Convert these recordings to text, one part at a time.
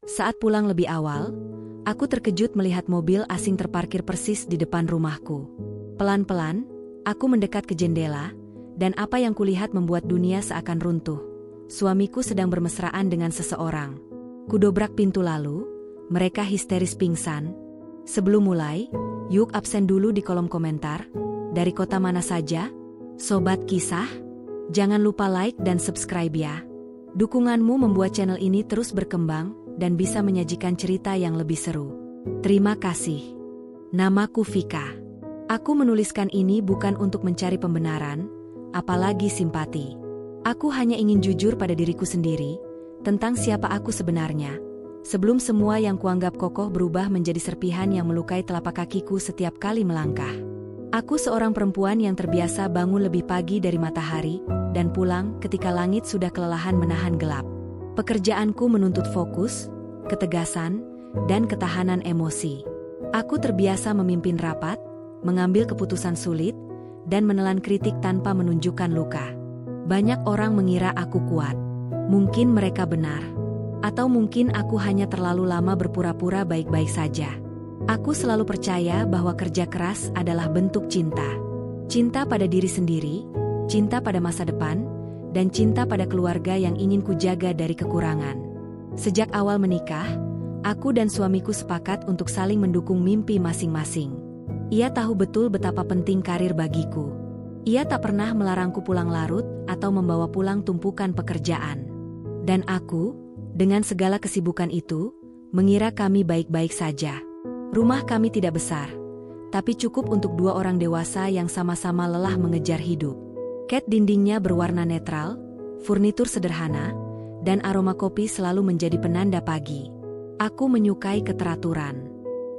Saat pulang lebih awal, aku terkejut melihat mobil asing terparkir persis di depan rumahku. Pelan-pelan, aku mendekat ke jendela, dan apa yang kulihat membuat dunia seakan runtuh. Suamiku sedang bermesraan dengan seseorang. Kudobrak pintu lalu, mereka histeris pingsan. Sebelum mulai, yuk absen dulu di kolom komentar. Dari kota mana saja? Sobat Kisah? Jangan lupa like dan subscribe ya. Dukunganmu membuat channel ini terus berkembang dan bisa menyajikan cerita yang lebih seru. Terima kasih. Namaku Vika. Aku menuliskan ini bukan untuk mencari pembenaran, apalagi simpati. Aku hanya ingin jujur pada diriku sendiri, tentang siapa aku sebenarnya, sebelum semua yang kuanggap kokoh berubah menjadi serpihan yang melukai telapak kakiku setiap kali melangkah. Aku seorang perempuan yang terbiasa bangun lebih pagi dari matahari, dan pulang ketika langit sudah kelelahan menahan gelap. Pekerjaanku menuntut fokus, ketegasan, dan ketahanan emosi. Aku terbiasa memimpin rapat, mengambil keputusan sulit, dan menelan kritik tanpa menunjukkan luka. Banyak orang mengira aku kuat. Mungkin mereka benar. Atau mungkin aku hanya terlalu lama berpura-pura baik-baik saja. Aku selalu percaya bahwa kerja keras adalah bentuk cinta. Cinta pada diri sendiri, cinta pada masa depan, dan cinta pada keluarga yang ingin kujaga dari kekurangan. Sejak awal menikah, aku dan suamiku sepakat untuk saling mendukung mimpi masing-masing. Ia tahu betul betapa penting karir bagiku. Ia tak pernah melarangku pulang larut atau membawa pulang tumpukan pekerjaan. Dan aku, dengan segala kesibukan itu, mengira kami baik-baik saja. Rumah kami tidak besar, tapi cukup untuk dua orang dewasa yang sama-sama lelah mengejar hidup. Cat dindingnya berwarna netral, furnitur sederhana, dan aroma kopi selalu menjadi penanda pagi. Aku menyukai keteraturan.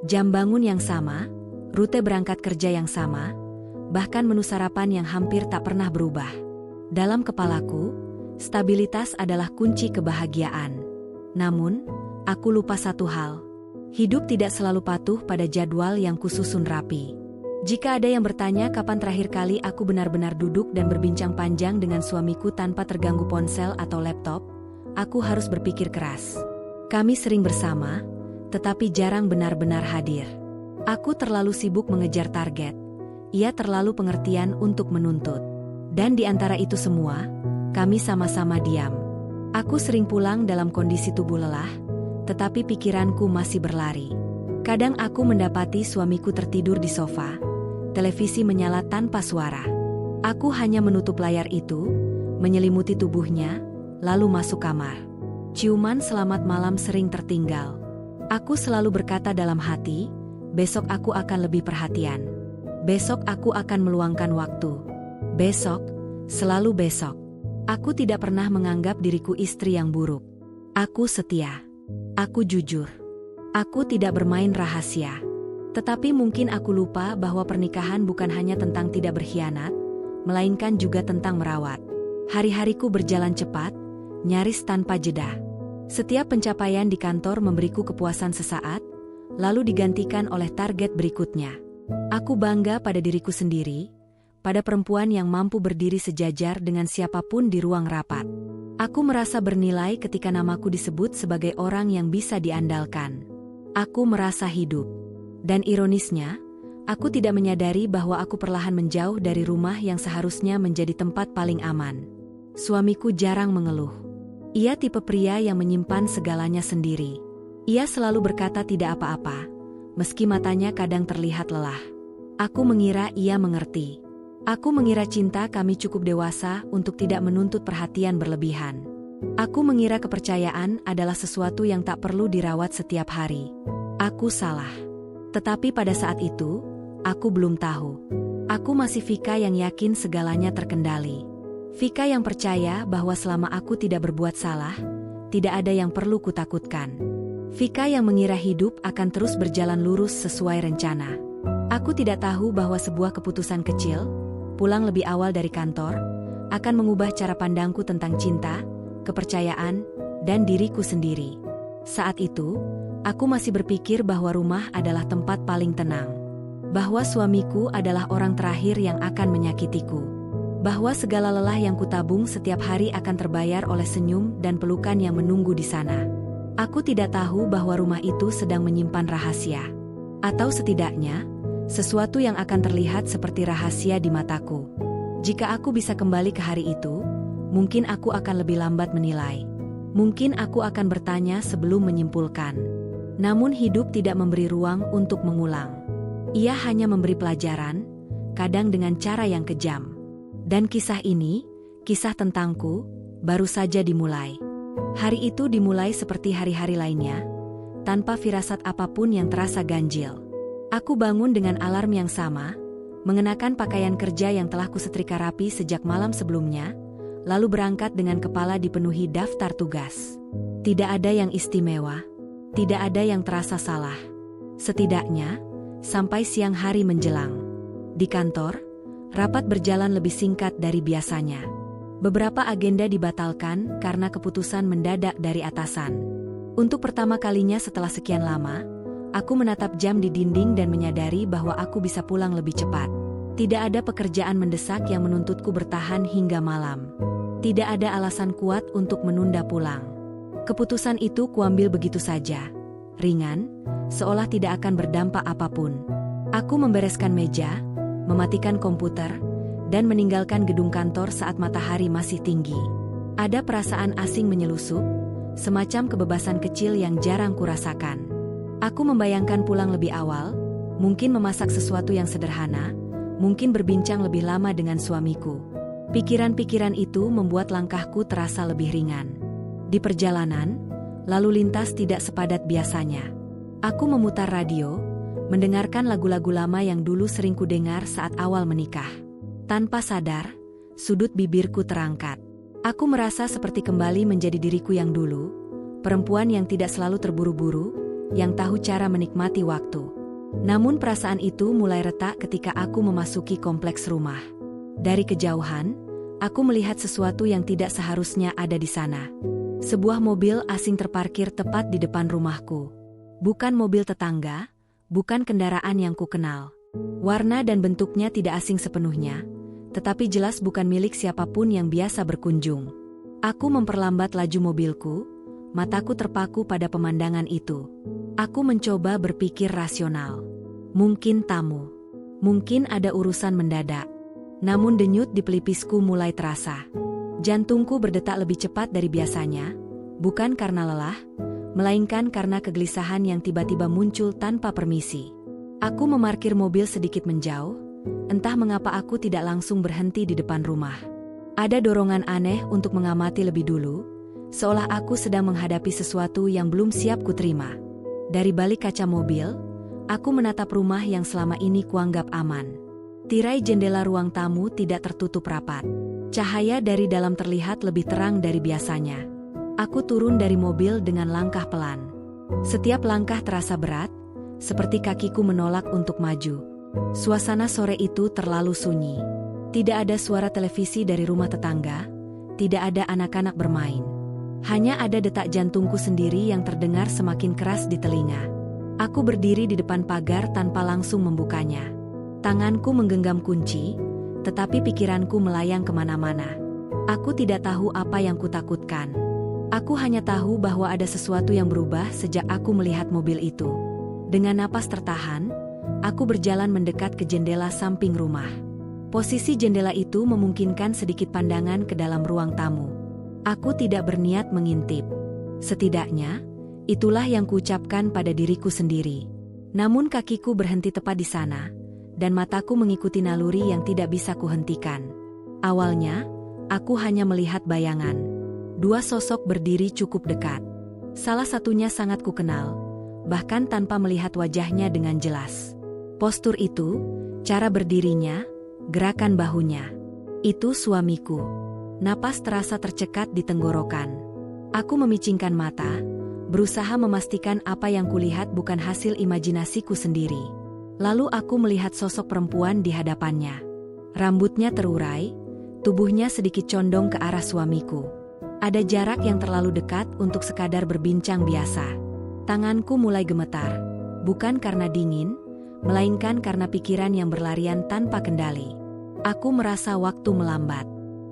Jam bangun yang sama, rute berangkat kerja yang sama, bahkan menu sarapan yang hampir tak pernah berubah. Dalam kepalaku, stabilitas adalah kunci kebahagiaan. Namun, aku lupa satu hal. Hidup tidak selalu patuh pada jadwal yang kususun rapi. Jika ada yang bertanya kapan terakhir kali aku benar-benar duduk dan berbincang panjang dengan suamiku tanpa terganggu ponsel atau laptop, aku harus berpikir keras. Kami sering bersama, tetapi jarang benar-benar hadir. Aku terlalu sibuk mengejar target. Ia terlalu pengertian untuk menuntut. Dan di antara itu semua, kami sama-sama diam. Aku sering pulang dalam kondisi tubuh lelah, tetapi pikiranku masih berlari. Kadang aku mendapati suamiku tertidur di sofa, televisi menyala tanpa suara. Aku hanya menutup layar itu, menyelimuti tubuhnya, lalu masuk kamar. Ciuman selamat malam sering tertinggal. Aku selalu berkata dalam hati, besok aku akan lebih perhatian. Besok aku akan meluangkan waktu. Besok, selalu besok. Aku tidak pernah menganggap diriku istri yang buruk. Aku setia. Aku jujur. Aku tidak bermain rahasia. Tetapi mungkin aku lupa bahwa pernikahan bukan hanya tentang tidak berkhianat, melainkan juga tentang merawat. Hari-hariku berjalan cepat, nyaris tanpa jeda. Setiap pencapaian di kantor memberiku kepuasan sesaat, lalu digantikan oleh target berikutnya. Aku bangga pada diriku sendiri, pada perempuan yang mampu berdiri sejajar dengan siapapun di ruang rapat. Aku merasa bernilai ketika namaku disebut sebagai orang yang bisa diandalkan. Aku merasa hidup. Dan ironisnya, aku tidak menyadari bahwa aku perlahan menjauh dari rumah yang seharusnya menjadi tempat paling aman. Suamiku jarang mengeluh. Ia tipe pria yang menyimpan segalanya sendiri. Ia selalu berkata tidak apa-apa, meski matanya kadang terlihat lelah. Aku mengira ia mengerti. Aku mengira cinta kami cukup dewasa untuk tidak menuntut perhatian berlebihan. Aku mengira kepercayaan adalah sesuatu yang tak perlu dirawat setiap hari. Aku salah. Tetapi pada saat itu, aku belum tahu. Aku masih Vika yang yakin segalanya terkendali. Vika yang percaya bahwa selama aku tidak berbuat salah, tidak ada yang perlu kutakutkan. Vika yang mengira hidup akan terus berjalan lurus sesuai rencana. Aku tidak tahu bahwa sebuah keputusan kecil, pulang lebih awal dari kantor, akan mengubah cara pandangku tentang cinta, kepercayaan, dan diriku sendiri. Saat itu, aku masih berpikir bahwa rumah adalah tempat paling tenang. Bahwa suamiku adalah orang terakhir yang akan menyakitiku. Bahwa segala lelah yang kutabung setiap hari akan terbayar oleh senyum dan pelukan yang menunggu di sana. Aku tidak tahu bahwa rumah itu sedang menyimpan rahasia. Atau setidaknya, sesuatu yang akan terlihat seperti rahasia di mataku. Jika aku bisa kembali ke hari itu, mungkin aku akan lebih lambat menilai. Mungkin aku akan bertanya sebelum menyimpulkan. Namun hidup tidak memberi ruang untuk mengulang. Ia hanya memberi pelajaran, kadang dengan cara yang kejam. Dan kisah ini, kisah tentangku, baru saja dimulai. Hari itu dimulai seperti hari-hari lainnya, tanpa firasat apapun yang terasa ganjil. Aku bangun dengan alarm yang sama, mengenakan pakaian kerja yang telah kusetrika rapi sejak malam sebelumnya, lalu berangkat dengan kepala dipenuhi daftar tugas. Tidak ada yang istimewa, tidak ada yang terasa salah. Setidaknya, sampai siang hari menjelang. Di kantor, rapat berjalan lebih singkat dari biasanya. Beberapa agenda dibatalkan karena keputusan mendadak dari atasan. Untuk pertama kalinya setelah sekian lama, aku menatap jam di dinding dan menyadari bahwa aku bisa pulang lebih cepat. Tidak ada pekerjaan mendesak yang menuntutku bertahan hingga malam. Tidak ada alasan kuat untuk menunda pulang. Keputusan itu kuambil begitu saja. Ringan, seolah tidak akan berdampak apapun. Aku membereskan meja, mematikan komputer, dan meninggalkan gedung kantor saat matahari masih tinggi. Ada perasaan asing menyelusup, semacam kebebasan kecil yang jarang kurasakan. Aku membayangkan pulang lebih awal, mungkin memasak sesuatu yang sederhana, mungkin berbincang lebih lama dengan suamiku. Pikiran-pikiran itu membuat langkahku terasa lebih ringan. Di perjalanan, lalu lintas tidak sepadat biasanya. Aku memutar radio, mendengarkan lagu-lagu lama yang dulu sering kudengar saat awal menikah. Tanpa sadar, sudut bibirku terangkat. Aku merasa seperti kembali menjadi diriku yang dulu, perempuan yang tidak selalu terburu-buru, yang tahu cara menikmati waktu. Namun perasaan itu mulai retak ketika aku memasuki kompleks rumah. Dari kejauhan, aku melihat sesuatu yang tidak seharusnya ada di sana. Sebuah mobil asing terparkir tepat di depan rumahku. Bukan mobil tetangga, bukan kendaraan yang kukenal. Warna dan bentuknya tidak asing sepenuhnya, tetapi jelas bukan milik siapapun yang biasa berkunjung. Aku memperlambat laju mobilku, mataku terpaku pada pemandangan itu. Aku mencoba berpikir rasional. Mungkin tamu. Mungkin ada urusan mendadak. Namun denyut di pelipisku mulai terasa. Jantungku berdetak lebih cepat dari biasanya, bukan karena lelah, melainkan karena kegelisahan yang tiba-tiba muncul tanpa permisi. Aku memarkir mobil sedikit menjauh, entah mengapa aku tidak langsung berhenti di depan rumah. Ada dorongan aneh untuk mengamati lebih dulu, seolah aku sedang menghadapi sesuatu yang belum siap kuterima. Dari balik kaca mobil, aku menatap rumah yang selama ini kuanggap aman. Tirai jendela ruang tamu tidak tertutup rapat. Cahaya dari dalam terlihat lebih terang dari biasanya. Aku turun dari mobil dengan langkah pelan. Setiap langkah terasa berat, seperti kakiku menolak untuk maju. Suasana sore itu terlalu sunyi. Tidak ada suara televisi dari rumah tetangga, tidak ada anak-anak bermain. Hanya ada detak jantungku sendiri yang terdengar semakin keras di telinga. Aku berdiri di depan pagar tanpa langsung membukanya. Tanganku menggenggam kunci, tetapi pikiranku melayang kemana-mana. Aku tidak tahu apa yang kutakutkan. Aku hanya tahu bahwa ada sesuatu yang berubah sejak aku melihat mobil itu. Dengan napas tertahan, aku berjalan mendekat ke jendela samping rumah. Posisi jendela itu memungkinkan sedikit pandangan ke dalam ruang tamu. Aku tidak berniat mengintip. Setidaknya, itulah yang kuucapkan pada diriku sendiri. Namun kakiku berhenti tepat di sana, dan mataku mengikuti naluri yang tidak bisa kuhentikan. Awalnya, aku hanya melihat bayangan. Dua sosok berdiri cukup dekat. Salah satunya sangat kukenal, bahkan tanpa melihat wajahnya dengan jelas. Postur itu, cara berdirinya, gerakan bahunya. Itu suamiku. Napas terasa tercekat di tenggorokan. Aku memicingkan mata, berusaha memastikan apa yang kulihat bukan hasil imajinasiku sendiri. Lalu aku melihat sosok perempuan di hadapannya. Rambutnya terurai, tubuhnya sedikit condong ke arah suamiku. Ada jarak yang terlalu dekat untuk sekadar berbincang biasa. Tanganku mulai gemetar, bukan karena dingin, melainkan karena pikiran yang berlarian tanpa kendali. Aku merasa waktu melambat.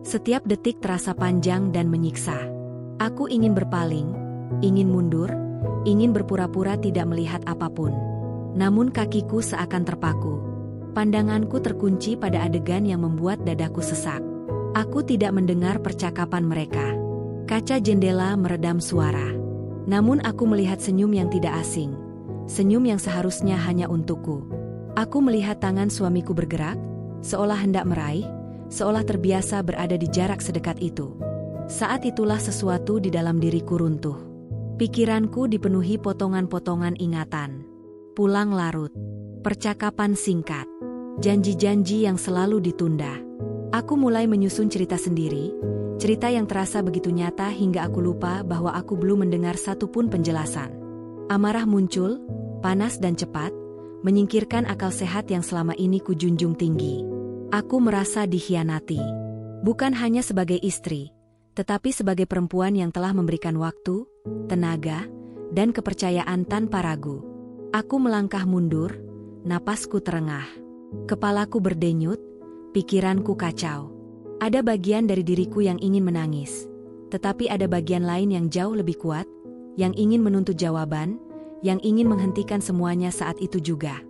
Setiap detik terasa panjang dan menyiksa. Aku ingin berpaling, ingin mundur, ingin berpura-pura tidak melihat apapun. Namun kakiku seakan terpaku. Pandanganku terkunci pada adegan yang membuat dadaku sesak. Aku tidak mendengar percakapan mereka. Kaca jendela meredam suara. Namun aku melihat senyum yang tidak asing. Senyum yang seharusnya hanya untukku. Aku melihat tangan suamiku bergerak, seolah hendak meraih, seolah terbiasa berada di jarak sedekat itu. Saat itulah sesuatu di dalam diriku runtuh. Pikiranku dipenuhi potongan-potongan ingatan. Pulang larut. Percakapan singkat. Janji-janji yang selalu ditunda. Aku mulai menyusun cerita sendiri, cerita yang terasa begitu nyata hingga aku lupa bahwa aku belum mendengar satupun penjelasan. Amarah muncul, panas dan cepat, menyingkirkan akal sehat yang selama ini kujunjung tinggi. Aku merasa dikhianati. Bukan hanya sebagai istri, tetapi sebagai perempuan yang telah memberikan waktu, tenaga, dan kepercayaan tanpa ragu. Aku melangkah mundur, napasku terengah. Kepalaku berdenyut, pikiranku kacau. Ada bagian dari diriku yang ingin menangis, tetapi ada bagian lain yang jauh lebih kuat, yang ingin menuntut jawaban, yang ingin menghentikan semuanya saat itu juga.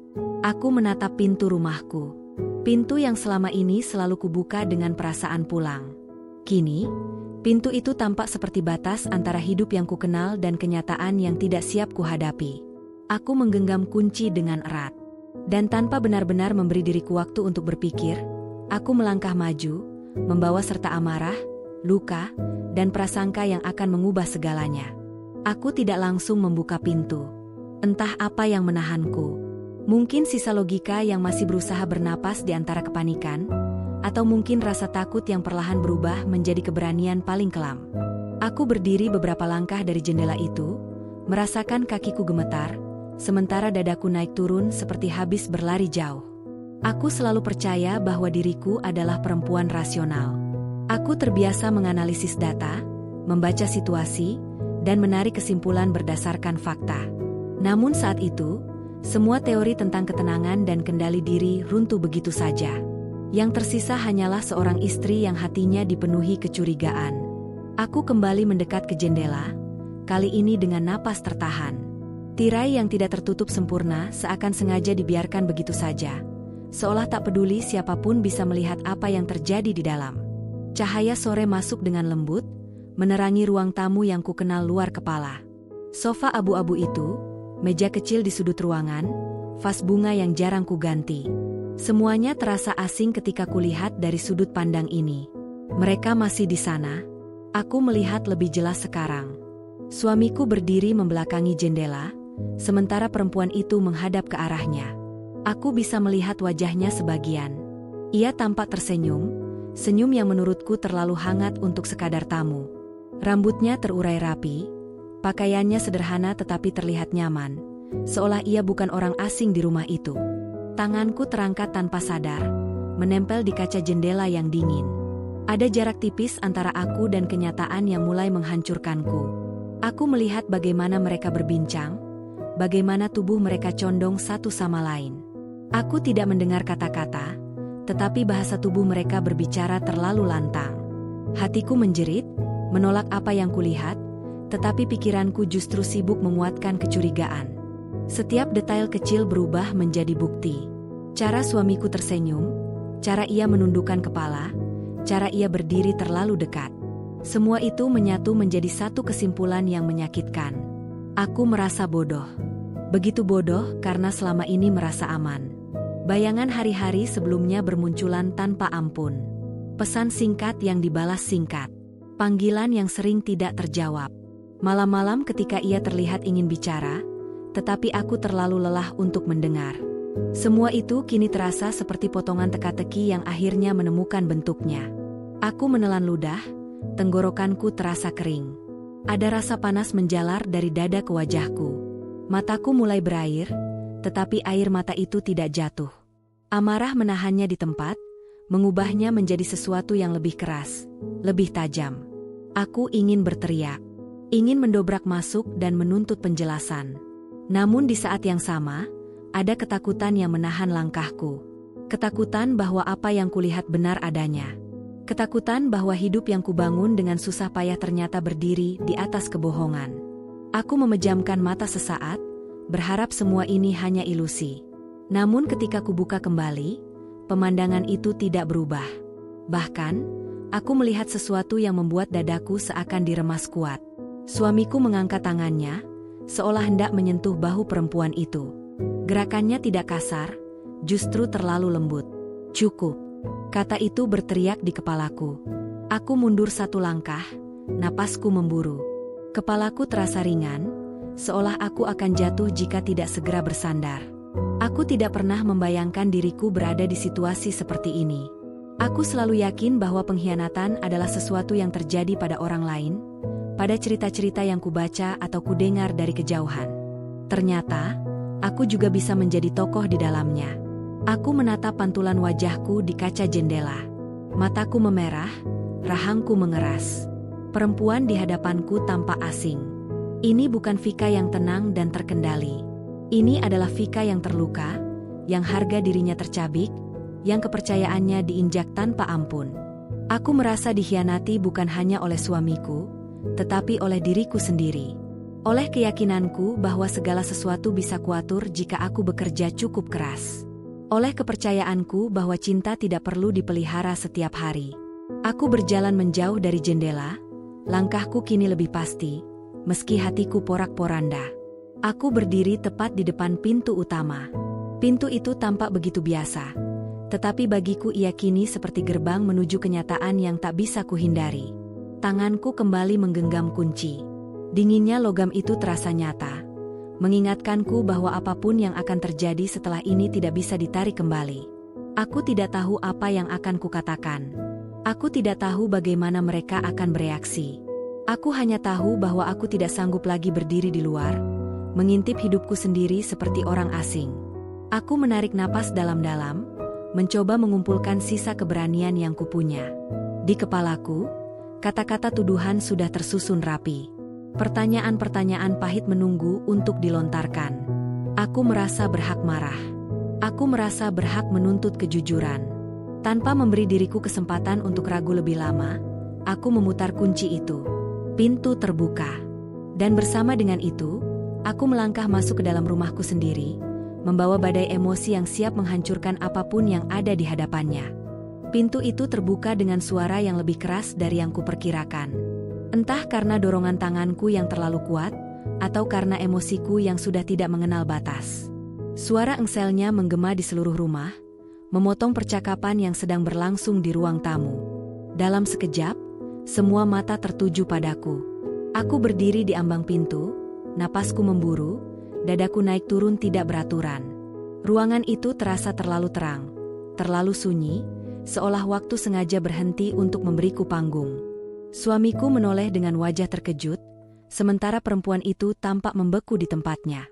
Aku menatap pintu rumahku. Pintu yang selama ini selalu kubuka dengan perasaan pulang. Kini, pintu itu tampak seperti batas antara hidup yang kukenal dan kenyataan yang tidak siap kuhadapi. Aku menggenggam kunci dengan erat. Dan tanpa benar-benar memberi diriku waktu untuk berpikir, aku melangkah maju, membawa serta amarah, luka, dan prasangka yang akan mengubah segalanya. Aku tidak langsung membuka pintu. Entah apa yang menahanku. Mungkin sisa logika yang masih berusaha bernapas di antara kepanikan, atau mungkin rasa takut yang perlahan berubah menjadi keberanian paling kelam. Aku berdiri beberapa langkah dari jendela itu, merasakan kakiku gemetar, sementara dadaku naik turun seperti habis berlari jauh. Aku selalu percaya bahwa diriku adalah perempuan rasional. Aku terbiasa menganalisis data, membaca situasi, dan menarik kesimpulan berdasarkan fakta. Namun saat itu, semua teori tentang ketenangan dan kendali diri runtuh begitu saja. Yang tersisa hanyalah seorang istri yang hatinya dipenuhi kecurigaan. Aku kembali mendekat ke jendela, kali ini dengan napas tertahan. Tirai yang tidak tertutup sempurna seakan sengaja dibiarkan begitu saja. Seolah tak peduli siapapun bisa melihat apa yang terjadi di dalam. Cahaya sore masuk dengan lembut, menerangi ruang tamu yang kukenal luar kepala. Sofa abu-abu itu, meja kecil di sudut ruangan, vas bunga yang jarang kuganti. Semuanya terasa asing ketika kulihat dari sudut pandang ini. Mereka masih di sana. Aku melihat lebih jelas sekarang. Suamiku berdiri membelakangi jendela, sementara perempuan itu menghadap ke arahnya. Aku bisa melihat wajahnya sebagian. Ia tampak tersenyum, senyum yang menurutku terlalu hangat untuk sekadar tamu. Rambutnya terurai rapi, pakaiannya sederhana tetapi terlihat nyaman, seolah ia bukan orang asing di rumah itu. Tanganku terangkat tanpa sadar, menempel di kaca jendela yang dingin. Ada jarak tipis antara aku dan kenyataan yang mulai menghancurkanku. Aku melihat bagaimana mereka berbincang, bagaimana tubuh mereka condong satu sama lain. Aku tidak mendengar kata-kata, tetapi bahasa tubuh mereka berbicara terlalu lantang. Hatiku menjerit, menolak apa yang kulihat, tetapi pikiranku justru sibuk memuatkan kecurigaan. Setiap detail kecil berubah menjadi bukti. Cara suamiku tersenyum, cara ia menundukkan kepala, cara ia berdiri terlalu dekat. Semua itu menyatu menjadi satu kesimpulan yang menyakitkan. Aku merasa bodoh. Begitu bodoh karena selama ini merasa aman. Bayangan hari-hari sebelumnya bermunculan tanpa ampun. Pesan singkat yang dibalas singkat. Panggilan yang sering tidak terjawab. Malam-malam ketika ia terlihat ingin bicara, tetapi aku terlalu lelah untuk mendengar. Semua itu kini terasa seperti potongan teka-teki yang akhirnya menemukan bentuknya. Aku menelan ludah, tenggorokanku terasa kering. Ada rasa panas menjalar dari dada ke wajahku. Mataku mulai berair, tetapi air mata itu tidak jatuh. Amarah menahannya di tempat, mengubahnya menjadi sesuatu yang lebih keras, lebih tajam. Aku ingin berteriak, ingin mendobrak masuk dan menuntut penjelasan. Namun di saat yang sama, ada ketakutan yang menahan langkahku. Ketakutan bahwa apa yang kulihat benar adanya. Ketakutan bahwa hidup yang kubangun dengan susah payah ternyata berdiri di atas kebohongan. Aku memejamkan mata sesaat, berharap semua ini hanya ilusi. Namun ketika kubuka kembali, pemandangan itu tidak berubah. Bahkan, aku melihat sesuatu yang membuat dadaku seakan diremas kuat. Suamiku mengangkat tangannya, seolah hendak menyentuh bahu perempuan itu. Gerakannya tidak kasar, justru terlalu lembut. "Cukup," kata itu berteriak di kepalaku. Aku mundur satu langkah, napasku memburu. Kepalaku terasa ringan, seolah aku akan jatuh jika tidak segera bersandar. Aku tidak pernah membayangkan diriku berada di situasi seperti ini. Aku selalu yakin bahwa pengkhianatan adalah sesuatu yang terjadi pada orang lain, pada cerita-cerita yang kubaca atau kudengar dari kejauhan. Ternyata, aku juga bisa menjadi tokoh di dalamnya. Aku menatap pantulan wajahku di kaca jendela. Mataku memerah, rahangku mengeras. Perempuan di hadapanku tampak asing. Ini bukan Vika yang tenang dan terkendali. Ini adalah Vika yang terluka, yang harga dirinya tercabik, yang kepercayaannya diinjak tanpa ampun. Aku merasa dikhianati bukan hanya oleh suamiku, tetapi oleh diriku sendiri. Oleh keyakinanku bahwa segala sesuatu bisa kuatur jika aku bekerja cukup keras. Oleh kepercayaanku bahwa cinta tidak perlu dipelihara setiap hari. Aku berjalan menjauh dari jendela, langkahku kini lebih pasti, meski hatiku porak-poranda. Aku berdiri tepat di depan pintu utama. Pintu itu tampak begitu biasa, tetapi bagiku ia kini seperti gerbang menuju kenyataan yang tak bisa kuhindari. Tanganku kembali menggenggam kunci. Dinginnya logam itu terasa nyata, mengingatkanku bahwa apapun yang akan terjadi setelah ini tidak bisa ditarik kembali. Aku tidak tahu apa yang akan kukatakan. Aku tidak tahu bagaimana mereka akan bereaksi. Aku hanya tahu bahwa aku tidak sanggup lagi berdiri di luar, mengintip hidupku sendiri seperti orang asing. Aku menarik napas dalam-dalam, mencoba mengumpulkan sisa keberanian yang kupunya. Di kepalaku, kata-kata tuduhan sudah tersusun rapi. Pertanyaan-pertanyaan pahit menunggu untuk dilontarkan. Aku merasa berhak marah. Aku merasa berhak menuntut kejujuran. Tanpa memberi diriku kesempatan untuk ragu lebih lama, aku memutar kunci itu. Pintu terbuka. Dan bersama dengan itu, aku melangkah masuk ke dalam rumahku sendiri, membawa badai emosi yang siap menghancurkan apapun yang ada di hadapannya. Pintu itu terbuka dengan suara yang lebih keras dari yang kuperkirakan. Entah karena dorongan tanganku yang terlalu kuat, atau karena emosiku yang sudah tidak mengenal batas. Suara engselnya menggema di seluruh rumah, memotong percakapan yang sedang berlangsung di ruang tamu. Dalam sekejap, semua mata tertuju padaku. Aku berdiri di ambang pintu, napasku memburu, dadaku naik turun tidak beraturan. Ruangan itu terasa terlalu terang, terlalu sunyi, seolah waktu sengaja berhenti untuk memberiku panggung. Suamiku menoleh dengan wajah terkejut, sementara perempuan itu tampak membeku di tempatnya.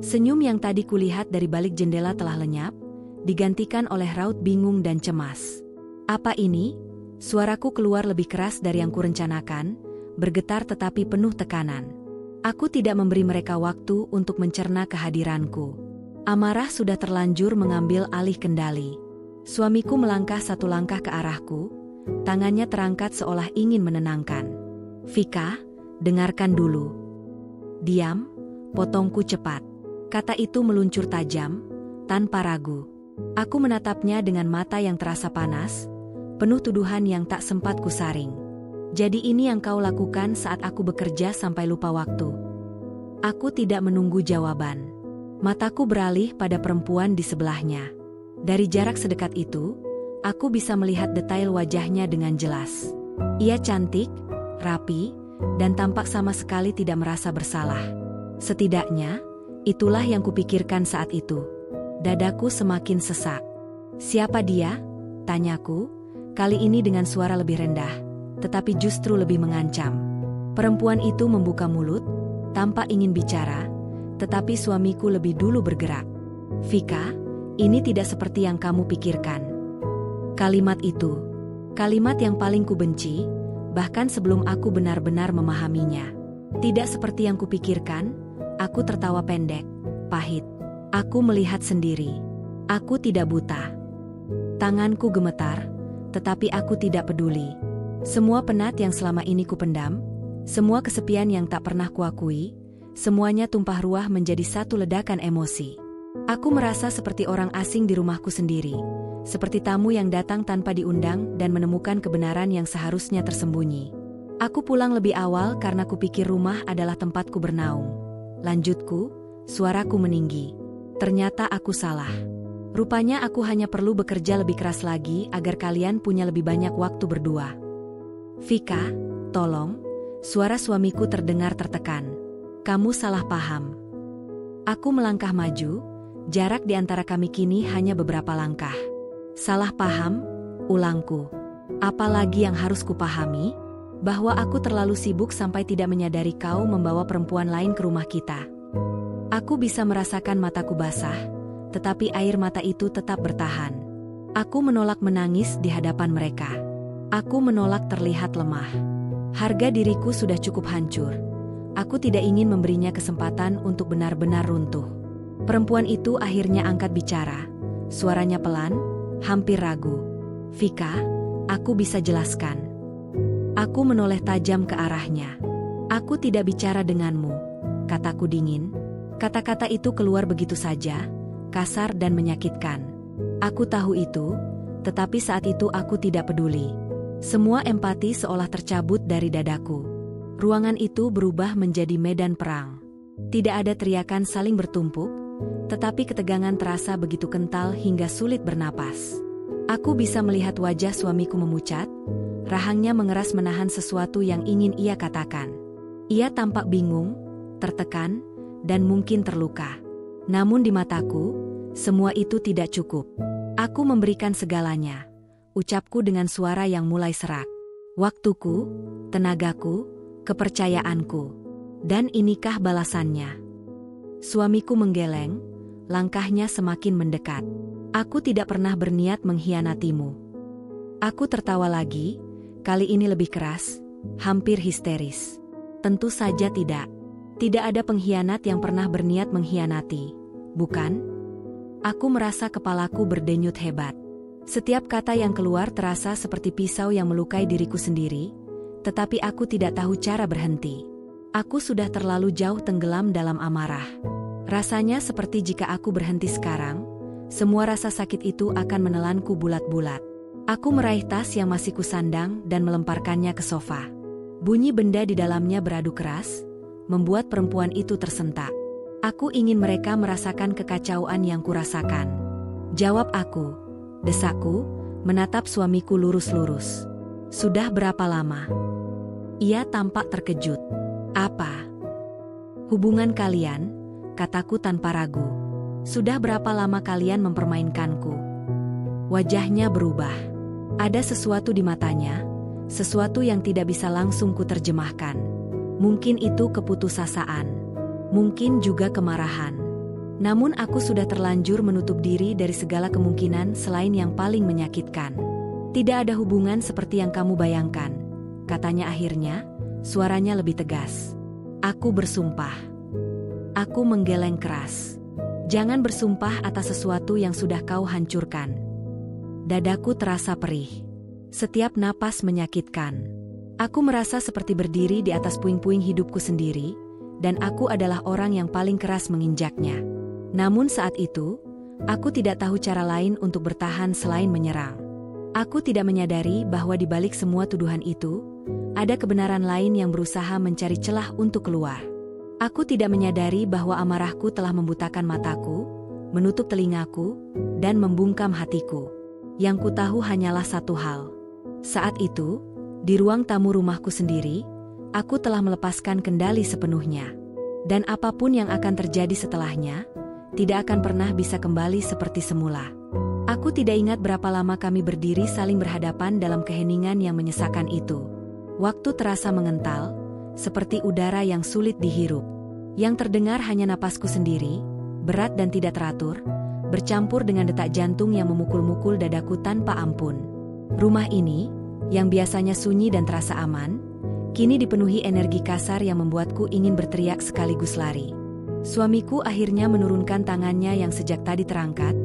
Senyum yang tadi kulihat dari balik jendela telah lenyap, digantikan oleh raut bingung dan cemas. "Apa ini?" Suaraku keluar lebih keras dari yang kurencanakan, bergetar tetapi penuh tekanan. Aku tidak memberi mereka waktu untuk mencerna kehadiranku. Amarah sudah terlanjur mengambil alih kendali. Suamiku melangkah satu langkah ke arahku, tangannya terangkat seolah ingin menenangkan. "Vika, dengarkan dulu." "Diam," potongku cepat. Kata itu meluncur tajam, tanpa ragu. Aku menatapnya dengan mata yang terasa panas, penuh tuduhan yang tak sempat kusaring. "Jadi ini yang kau lakukan saat aku bekerja sampai lupa waktu?" Aku tidak menunggu jawaban. Mataku beralih pada perempuan di sebelahnya. Dari jarak sedekat itu, aku bisa melihat detail wajahnya dengan jelas. Ia cantik, rapi, dan tampak sama sekali tidak merasa bersalah. Setidaknya, itulah yang kupikirkan saat itu. Dadaku semakin sesak. "Siapa dia?" tanyaku, kali ini dengan suara lebih rendah, tetapi justru lebih mengancam. Perempuan itu membuka mulut, tampak ingin bicara, tetapi suamiku lebih dulu bergerak. "Vika, ini tidak seperti yang kamu pikirkan." Kalimat itu, kalimat yang paling kubenci, bahkan sebelum aku benar-benar memahaminya. "Tidak seperti yang kupikirkan," aku tertawa pendek, pahit. Aku melihat sendiri. Aku tidak buta. Tanganku gemetar, tetapi aku tidak peduli. Semua penat yang selama ini kupendam, semua kesepian yang tak pernah kuakui, semuanya tumpah ruah menjadi satu ledakan emosi. Aku merasa seperti orang asing di rumahku sendiri, seperti tamu yang datang tanpa diundang dan menemukan kebenaran yang seharusnya tersembunyi. Aku pulang lebih awal karena kupikir rumah adalah tempatku bernaung. Lanjutku, suaraku meninggi. Ternyata aku salah. Rupanya aku hanya perlu bekerja lebih keras lagi agar kalian punya lebih banyak waktu berdua. Vika, tolong. Suara suamiku terdengar tertekan. Kamu salah paham. Aku melangkah maju, jarak di antara kami kini hanya beberapa langkah. Salah paham, ulangku. Apalagi yang harus kupahami? Bahwa aku terlalu sibuk sampai tidak menyadari kau membawa perempuan lain ke rumah kita. Aku bisa merasakan mataku basah, tetapi air mata itu tetap bertahan. Aku menolak menangis di hadapan mereka. Aku menolak terlihat lemah. Harga diriku sudah cukup hancur. Aku tidak ingin memberinya kesempatan untuk benar-benar runtuh. Perempuan itu akhirnya angkat bicara. Suaranya pelan, hampir ragu. Vika, aku bisa jelaskan. Aku menoleh tajam ke arahnya. Aku tidak bicara denganmu, kataku dingin. Kata-kata itu keluar begitu saja, kasar dan menyakitkan. Aku tahu itu, tetapi saat itu aku tidak peduli. Semua empati seolah tercabut dari dadaku. Ruangan itu berubah menjadi medan perang. Tidak ada teriakan saling bertumpuk, tetapi ketegangan terasa begitu kental hingga sulit bernapas. Aku bisa melihat wajah suamiku memucat, rahangnya mengeras menahan sesuatu yang ingin ia katakan. Ia tampak bingung, tertekan, dan mungkin terluka. Namun di mataku, semua itu tidak cukup. Aku memberikan segalanya, ucapku dengan suara yang mulai serak. Waktuku, tenagaku, kepercayaanku. Dan inikah balasannya? Suamiku menggeleng, langkahnya semakin mendekat. Aku tidak pernah berniat mengkhianatimu. Aku tertawa lagi, kali ini lebih keras, hampir histeris. Tentu saja tidak. Tidak ada pengkhianat yang pernah berniat mengkhianati, bukan? Aku merasa kepalaku berdenyut hebat. Setiap kata yang keluar terasa seperti pisau yang melukai diriku sendiri, tetapi aku tidak tahu cara berhenti. Aku sudah terlalu jauh tenggelam dalam amarah. Rasanya seperti jika aku berhenti sekarang, semua rasa sakit itu akan menelanku bulat-bulat. Aku meraih tas yang masih kusandang dan melemparkannya ke sofa. Bunyi benda di dalamnya beradu keras, membuat perempuan itu tersentak. Aku ingin mereka merasakan kekacauan yang kurasakan. Jawab aku, desakku, menatap suamiku lurus-lurus. Sudah berapa lama? Ia tampak terkejut. Apa? Hubungan kalian? Kataku tanpa ragu. Sudah berapa lama kalian mempermainkanku? Wajahnya berubah. Ada sesuatu di matanya, sesuatu yang tidak bisa langsung kuterjemahkan. Mungkin itu keputusasaan, mungkin juga kemarahan. Namun aku sudah terlanjur menutup diri dari segala kemungkinan selain yang paling menyakitkan. Tidak ada hubungan seperti yang kamu bayangkan, katanya akhirnya, suaranya lebih tegas. Aku bersumpah. Aku menggeleng keras. Jangan bersumpah atas sesuatu yang sudah kau hancurkan. Dadaku terasa perih. Setiap napas menyakitkan. Aku merasa seperti berdiri di atas puing-puing hidupku sendiri, dan aku adalah orang yang paling keras menginjaknya. Namun saat itu, aku tidak tahu cara lain untuk bertahan selain menyerang. Aku tidak menyadari bahwa di balik semua tuduhan itu, ada kebenaran lain yang berusaha mencari celah untuk keluar. Aku tidak menyadari bahwa amarahku telah membutakan mataku, menutup telingaku, dan membungkam hatiku. Yang ku tahu hanyalah satu hal. Saat itu, di ruang tamu rumahku sendiri, aku telah melepaskan kendali sepenuhnya. Dan apapun yang akan terjadi setelahnya, tidak akan pernah bisa kembali seperti semula. Aku tidak ingat berapa lama kami berdiri saling berhadapan dalam keheningan yang menyesakan itu. Waktu terasa mengental, seperti udara yang sulit dihirup. Yang terdengar hanya napasku sendiri, berat dan tidak teratur, bercampur dengan detak jantung yang memukul-mukul dadaku tanpa ampun. Rumah ini, yang biasanya sunyi dan terasa aman, kini dipenuhi energi kasar yang membuatku ingin berteriak sekaligus lari. Suamiku akhirnya menurunkan tangannya yang sejak tadi terangkat,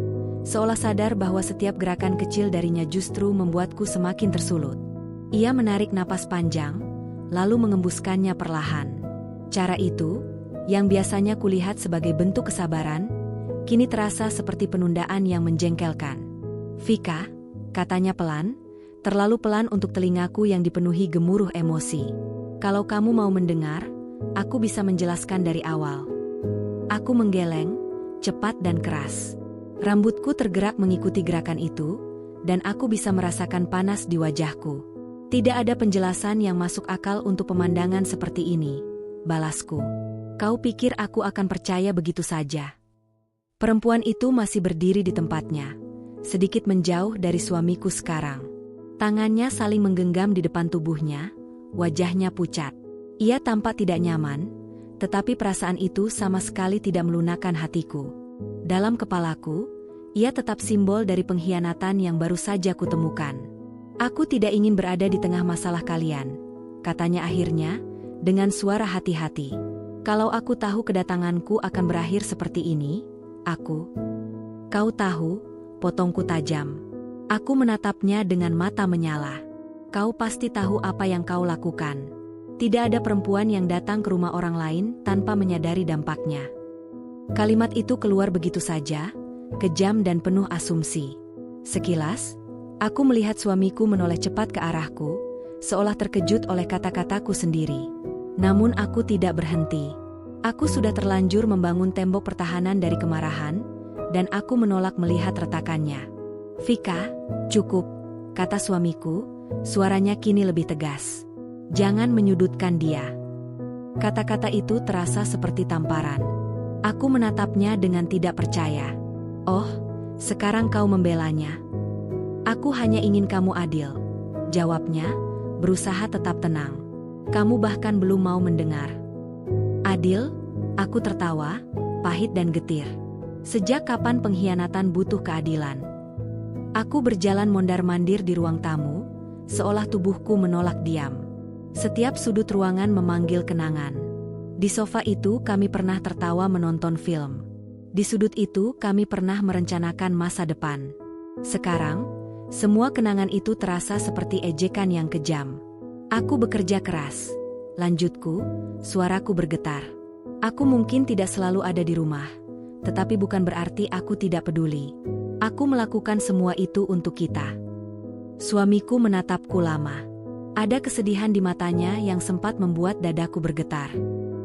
seolah sadar bahwa setiap gerakan kecil darinya justru membuatku semakin tersulut. Ia menarik napas panjang, lalu mengembuskannya perlahan. Cara itu, yang biasanya kulihat sebagai bentuk kesabaran, kini terasa seperti penundaan yang menjengkelkan. "Vika," katanya pelan, terlalu pelan untuk telingaku yang dipenuhi gemuruh emosi. "Kalau kamu mau mendengar, aku bisa menjelaskan dari awal." Aku menggeleng, cepat dan keras. Rambutku tergerak mengikuti gerakan itu, dan aku bisa merasakan panas di wajahku. "Tidak ada penjelasan yang masuk akal untuk pemandangan seperti ini," balasku. "Kau pikir aku akan percaya begitu saja?" Perempuan itu masih berdiri di tempatnya, sedikit menjauh dari suamiku sekarang. Tangannya saling menggenggam di depan tubuhnya, wajahnya pucat. Ia tampak tidak nyaman, tetapi perasaan itu sama sekali tidak melunakkan hatiku. Dalam kepalaku, ia tetap simbol dari pengkhianatan yang baru saja kutemukan. "Aku tidak ingin berada di tengah masalah kalian," katanya akhirnya, dengan suara hati-hati. "Kalau aku tahu kedatanganku akan berakhir seperti ini, Kau tahu," potongku tajam. Aku menatapnya dengan mata menyala. "Kau pasti tahu apa yang kau lakukan. Tidak ada perempuan yang datang ke rumah orang lain tanpa menyadari dampaknya." Kalimat itu keluar begitu saja, kejam dan penuh asumsi. Sekilas, aku melihat suamiku menoleh cepat ke arahku, seolah terkejut oleh kata-kataku sendiri. Namun aku tidak berhenti. Aku sudah terlanjur membangun tembok pertahanan dari kemarahan, dan aku menolak melihat retakannya. "Vika, cukup," kata suamiku, suaranya kini lebih tegas. "Jangan menyudutkan dia." Kata-kata itu terasa seperti tamparan. Aku menatapnya dengan tidak percaya. "Oh, sekarang kau membelanya?" "Aku hanya ingin kamu adil," jawabnya, berusaha tetap tenang. "Kamu bahkan belum mau mendengar." "Adil?" Aku tertawa, pahit dan getir. Sejak kapan pengkhianatan butuh keadilan? Aku berjalan mondar-mandir di ruang tamu, seolah tubuhku menolak diam. Setiap sudut ruangan memanggil kenangan. Di sofa itu kami pernah tertawa menonton film. Di sudut itu kami pernah merencanakan masa depan. Sekarang, semua kenangan itu terasa seperti ejekan yang kejam. "Aku bekerja keras," lanjutku, suaraku bergetar. "Aku mungkin tidak selalu ada di rumah, tetapi bukan berarti aku tidak peduli. Aku melakukan semua itu untuk kita." Suamiku menatapku lama. Ada kesedihan di matanya yang sempat membuat dadaku bergetar.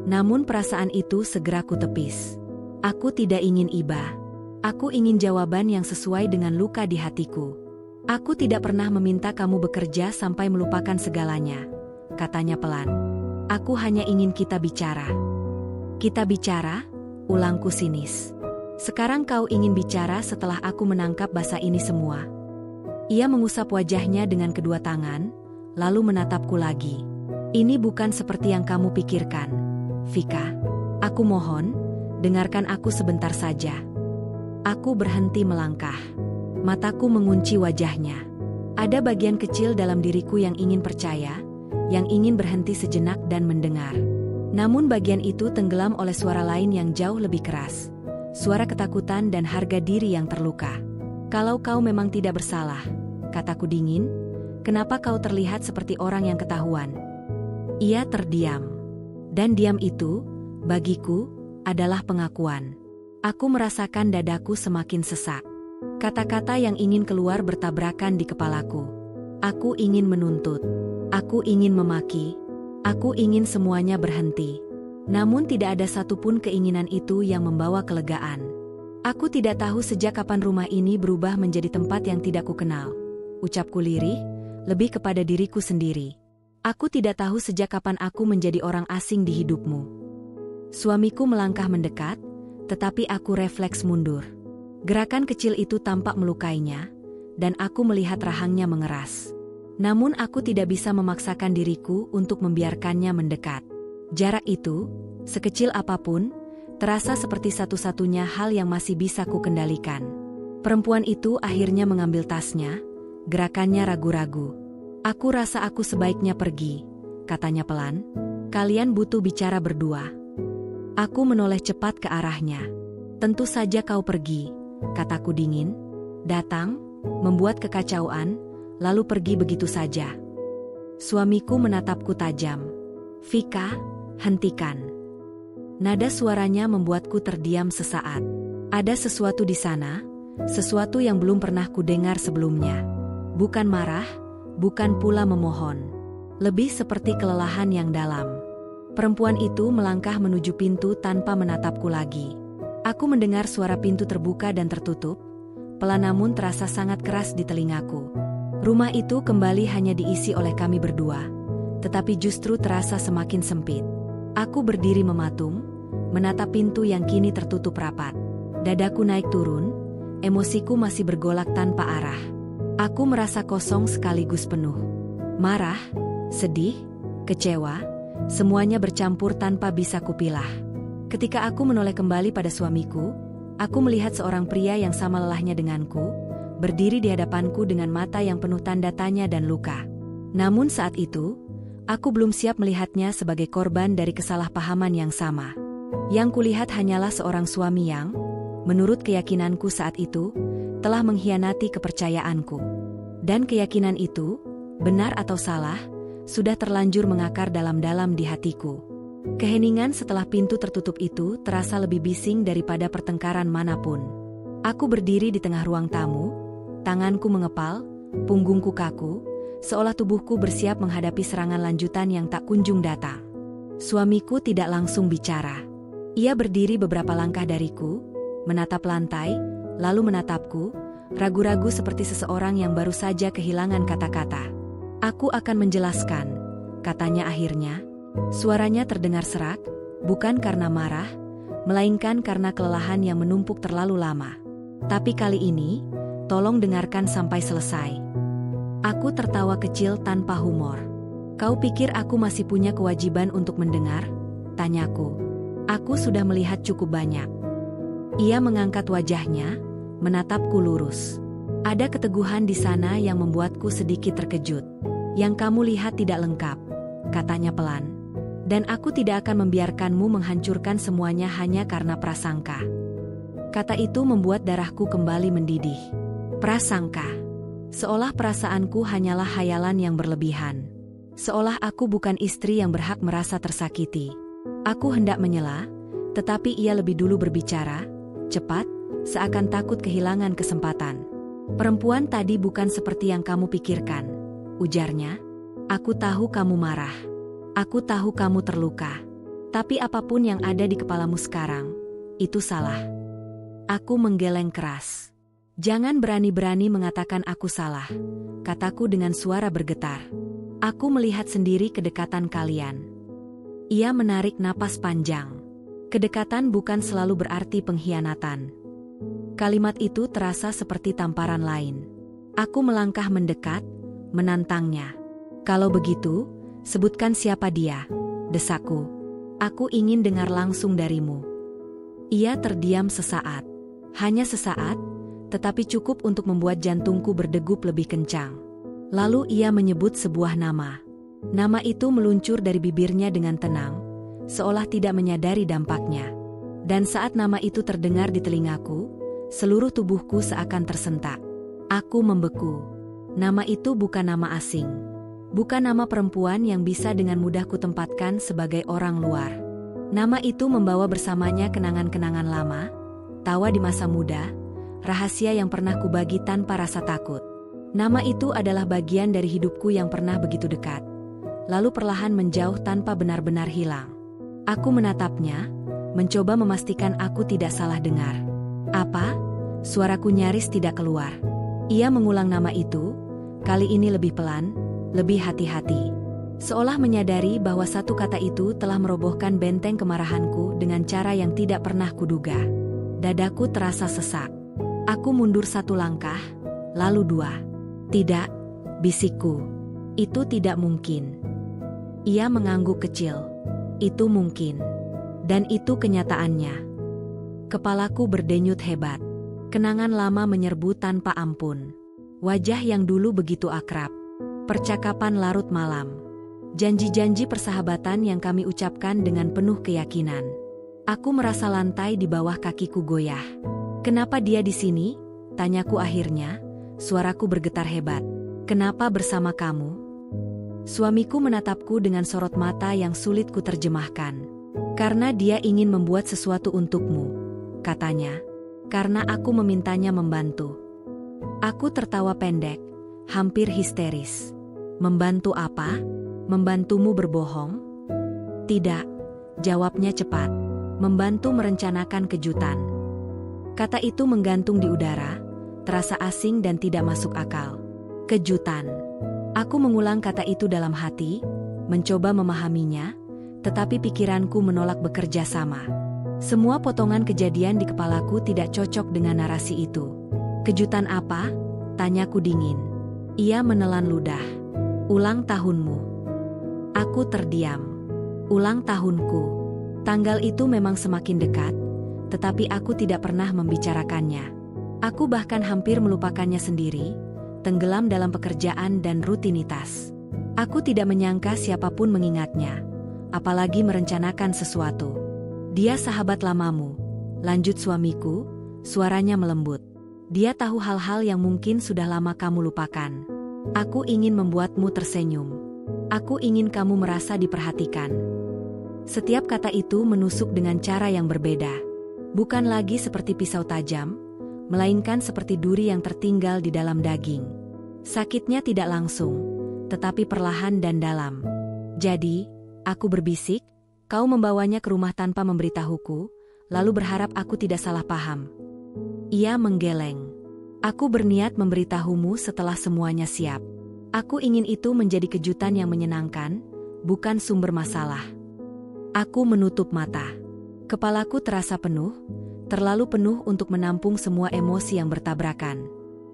Namun perasaan itu segera kutepis. Aku tidak ingin iba. Aku ingin jawaban yang sesuai dengan luka di hatiku. "Aku tidak pernah meminta kamu bekerja sampai melupakan segalanya," katanya pelan. "Aku hanya ingin kita bicara." "Kita bicara?" ulangku sinis. "Sekarang kau ingin bicara setelah aku menangkap basah ini semua?" Ia mengusap wajahnya dengan kedua tangan, lalu menatapku lagi. "Ini bukan seperti yang kamu pikirkan, Vika. Aku mohon, dengarkan aku sebentar saja." Aku berhenti melangkah. Mataku mengunci wajahnya. Ada bagian kecil dalam diriku yang ingin percaya, yang ingin berhenti sejenak dan mendengar. Namun bagian itu tenggelam oleh suara lain yang jauh lebih keras. Suara ketakutan dan harga diri yang terluka. "Kalau kau memang tidak bersalah," kataku dingin, "kenapa kau terlihat seperti orang yang ketahuan?" Ia terdiam. Dan diam itu, bagiku, adalah pengakuan. Aku merasakan dadaku semakin sesak. Kata-kata yang ingin keluar bertabrakan di kepalaku. Aku ingin menuntut. Aku ingin memaki. Aku ingin semuanya berhenti. Namun tidak ada satupun keinginan itu yang membawa kelegaan. Aku tidak tahu sejak kapan rumah ini berubah menjadi tempat yang tidak kukenal. Ucapku lirih, lebih kepada diriku sendiri. Aku tidak tahu sejak kapan aku menjadi orang asing di hidupmu. Suamiku melangkah mendekat, tetapi aku refleks mundur. Gerakan kecil itu tampak melukainya, dan aku melihat rahangnya mengeras. Namun aku tidak bisa memaksakan diriku untuk membiarkannya mendekat. Jarak itu, sekecil apapun, terasa seperti satu-satunya hal yang masih bisa kukendalikan. Perempuan itu akhirnya mengambil tasnya, gerakannya ragu-ragu. "Aku rasa aku sebaiknya pergi," katanya pelan. "Kalian butuh bicara berdua." Aku menoleh cepat ke arahnya. "Tentu saja kau pergi," kataku dingin. "Datang, membuat kekacauan, lalu pergi begitu saja." Suamiku menatapku tajam. "Vika, hentikan." Nada suaranya membuatku terdiam sesaat. Ada sesuatu di sana, sesuatu yang belum pernah kudengar sebelumnya. Bukan marah, bukan pula memohon. Lebih seperti kelelahan yang dalam. Perempuan itu melangkah menuju pintu tanpa menatapku lagi. Aku mendengar suara pintu terbuka dan tertutup, pelan namun terasa sangat keras di telingaku. Rumah itu kembali hanya diisi oleh kami berdua, tetapi justru terasa semakin sempit. Aku berdiri mematung, menatap pintu yang kini tertutup rapat. Dadaku naik turun, emosiku masih bergolak tanpa arah. Aku merasa kosong sekaligus penuh. Marah, sedih, kecewa, semuanya bercampur tanpa bisa kupilah. Ketika aku menoleh kembali pada suamiku, aku melihat seorang pria yang sama lelahnya denganku, berdiri di hadapanku dengan mata yang penuh tanda tanya dan luka. Namun saat itu, aku belum siap melihatnya sebagai korban dari kesalahpahaman yang sama. Yang kulihat hanyalah seorang suami yang, menurut keyakinanku saat itu, telah mengkhianati kepercayaanku. Dan keyakinan itu, benar atau salah, sudah terlanjur mengakar dalam-dalam di hatiku. Keheningan setelah pintu tertutup itu terasa lebih bising daripada pertengkaran manapun. Aku berdiri di tengah ruang tamu, tanganku mengepal, punggungku kaku, seolah tubuhku bersiap menghadapi serangan lanjutan yang tak kunjung datang. Suamiku tidak langsung bicara. Ia berdiri beberapa langkah dariku, menatap lantai, lalu menatapku, ragu-ragu seperti seseorang yang baru saja kehilangan kata-kata. Aku akan menjelaskan, katanya akhirnya. Suaranya terdengar serak, bukan karena marah, melainkan karena kelelahan yang menumpuk terlalu lama. Tapi kali ini, tolong dengarkan sampai selesai. Aku tertawa kecil tanpa humor. Kau pikir aku masih punya kewajiban untuk mendengar? Tanyaku. Aku sudah melihat cukup banyak. Ia mengangkat wajahnya, menatapku lurus. Ada keteguhan di sana yang membuatku sedikit terkejut. Yang kamu lihat tidak lengkap, katanya pelan. Dan aku tidak akan membiarkanmu menghancurkan semuanya hanya karena prasangka. Kata itu membuat darahku kembali mendidih. Prasangka. Seolah perasaanku hanyalah khayalan yang berlebihan. Seolah aku bukan istri yang berhak merasa tersakiti. Aku hendak menyela, tetapi ia lebih dulu berbicara, cepat, seakan takut kehilangan kesempatan. Perempuan tadi bukan seperti yang kamu pikirkan, ujarnya. Aku tahu kamu marah. Aku tahu kamu terluka. Tapi apapun yang ada di kepalamu sekarang, itu salah. Aku menggeleng keras. Jangan berani-berani mengatakan aku salah, kataku dengan suara bergetar. Aku melihat sendiri kedekatan kalian. Ia menarik napas panjang. Kedekatan bukan selalu berarti pengkhianatan. Kalimat itu terasa seperti tamparan lain. Aku melangkah mendekat, menantangnya. Kalau begitu, sebutkan siapa dia, desakku. Aku ingin dengar langsung darimu. Ia terdiam sesaat. Hanya sesaat, tetapi cukup untuk membuat jantungku berdegup lebih kencang. Lalu ia menyebut sebuah nama. Nama itu meluncur dari bibirnya dengan tenang, seolah tidak menyadari dampaknya. Dan saat nama itu terdengar di telingaku, seluruh tubuhku seakan tersentak. Aku membeku. Nama itu bukan nama asing. Bukan nama perempuan yang bisa dengan mudah kutempatkan sebagai orang luar. Nama itu membawa bersamanya kenangan-kenangan lama, tawa di masa muda, rahasia yang pernah kubagi tanpa rasa takut. Nama itu adalah bagian dari hidupku yang pernah begitu dekat, lalu perlahan menjauh tanpa benar-benar hilang. Aku menatapnya, mencoba memastikan aku tidak salah dengar. Apa? Suaraku nyaris tidak keluar. Ia mengulang nama itu, kali ini lebih pelan, lebih hati-hati. Seolah menyadari bahwa satu kata itu telah merobohkan benteng kemarahanku dengan cara yang tidak pernah kuduga. Dadaku terasa sesak. Aku mundur satu langkah, lalu dua. Tidak, bisikku. Itu tidak mungkin. Ia mengangguk kecil. Itu mungkin. Dan itu kenyataannya. Kepalaku berdenyut hebat. Kenangan lama menyerbu tanpa ampun. Wajah yang dulu begitu akrab. Percakapan larut malam. Janji-janji persahabatan yang kami ucapkan dengan penuh keyakinan. Aku merasa lantai di bawah kakiku goyah. Kenapa dia di sini? Tanyaku akhirnya. Suaraku bergetar hebat. Kenapa bersama kamu? Suamiku menatapku dengan sorot mata yang sulit kuterjemahkan. Karena dia ingin membuat sesuatu untukmu, katanya. Karena aku memintanya membantu. Aku tertawa pendek, hampir histeris. Membantu apa? Membantumu berbohong? Tidak, jawabnya cepat. Membantu merencanakan kejutan. Kata itu menggantung di udara, terasa asing dan tidak masuk akal. Kejutan. Aku mengulang kata itu dalam hati, mencoba memahaminya, tetapi pikiranku menolak bekerja sama. Semua potongan kejadian di kepalaku tidak cocok dengan narasi itu. Kejutan apa? Tanyaku dingin. Ia menelan ludah. Ulang tahunmu. Aku terdiam. Ulang tahunku. Tanggal itu memang semakin dekat, tetapi aku tidak pernah membicarakannya. Aku bahkan hampir melupakannya sendiri, tenggelam dalam pekerjaan dan rutinitas. Aku tidak menyangka siapapun mengingatnya, apalagi merencanakan sesuatu. Dia sahabat lamamu, lanjut suamiku, suaranya melembut. Dia tahu hal-hal yang mungkin sudah lama kamu lupakan. Aku ingin membuatmu tersenyum. Aku ingin kamu merasa diperhatikan. Setiap kata itu menusuk dengan cara yang berbeda. Bukan lagi seperti pisau tajam, melainkan seperti duri yang tertinggal di dalam daging. Sakitnya tidak langsung, tetapi perlahan dan dalam. Jadi, aku berbisik, kau membawanya ke rumah tanpa memberitahuku, lalu berharap aku tidak salah paham. Ia menggeleng. Aku berniat memberitahumu setelah semuanya siap. Aku ingin itu menjadi kejutan yang menyenangkan, bukan sumber masalah. Aku menutup mata. Kepalaku terasa penuh, terlalu penuh untuk menampung semua emosi yang bertabrakan.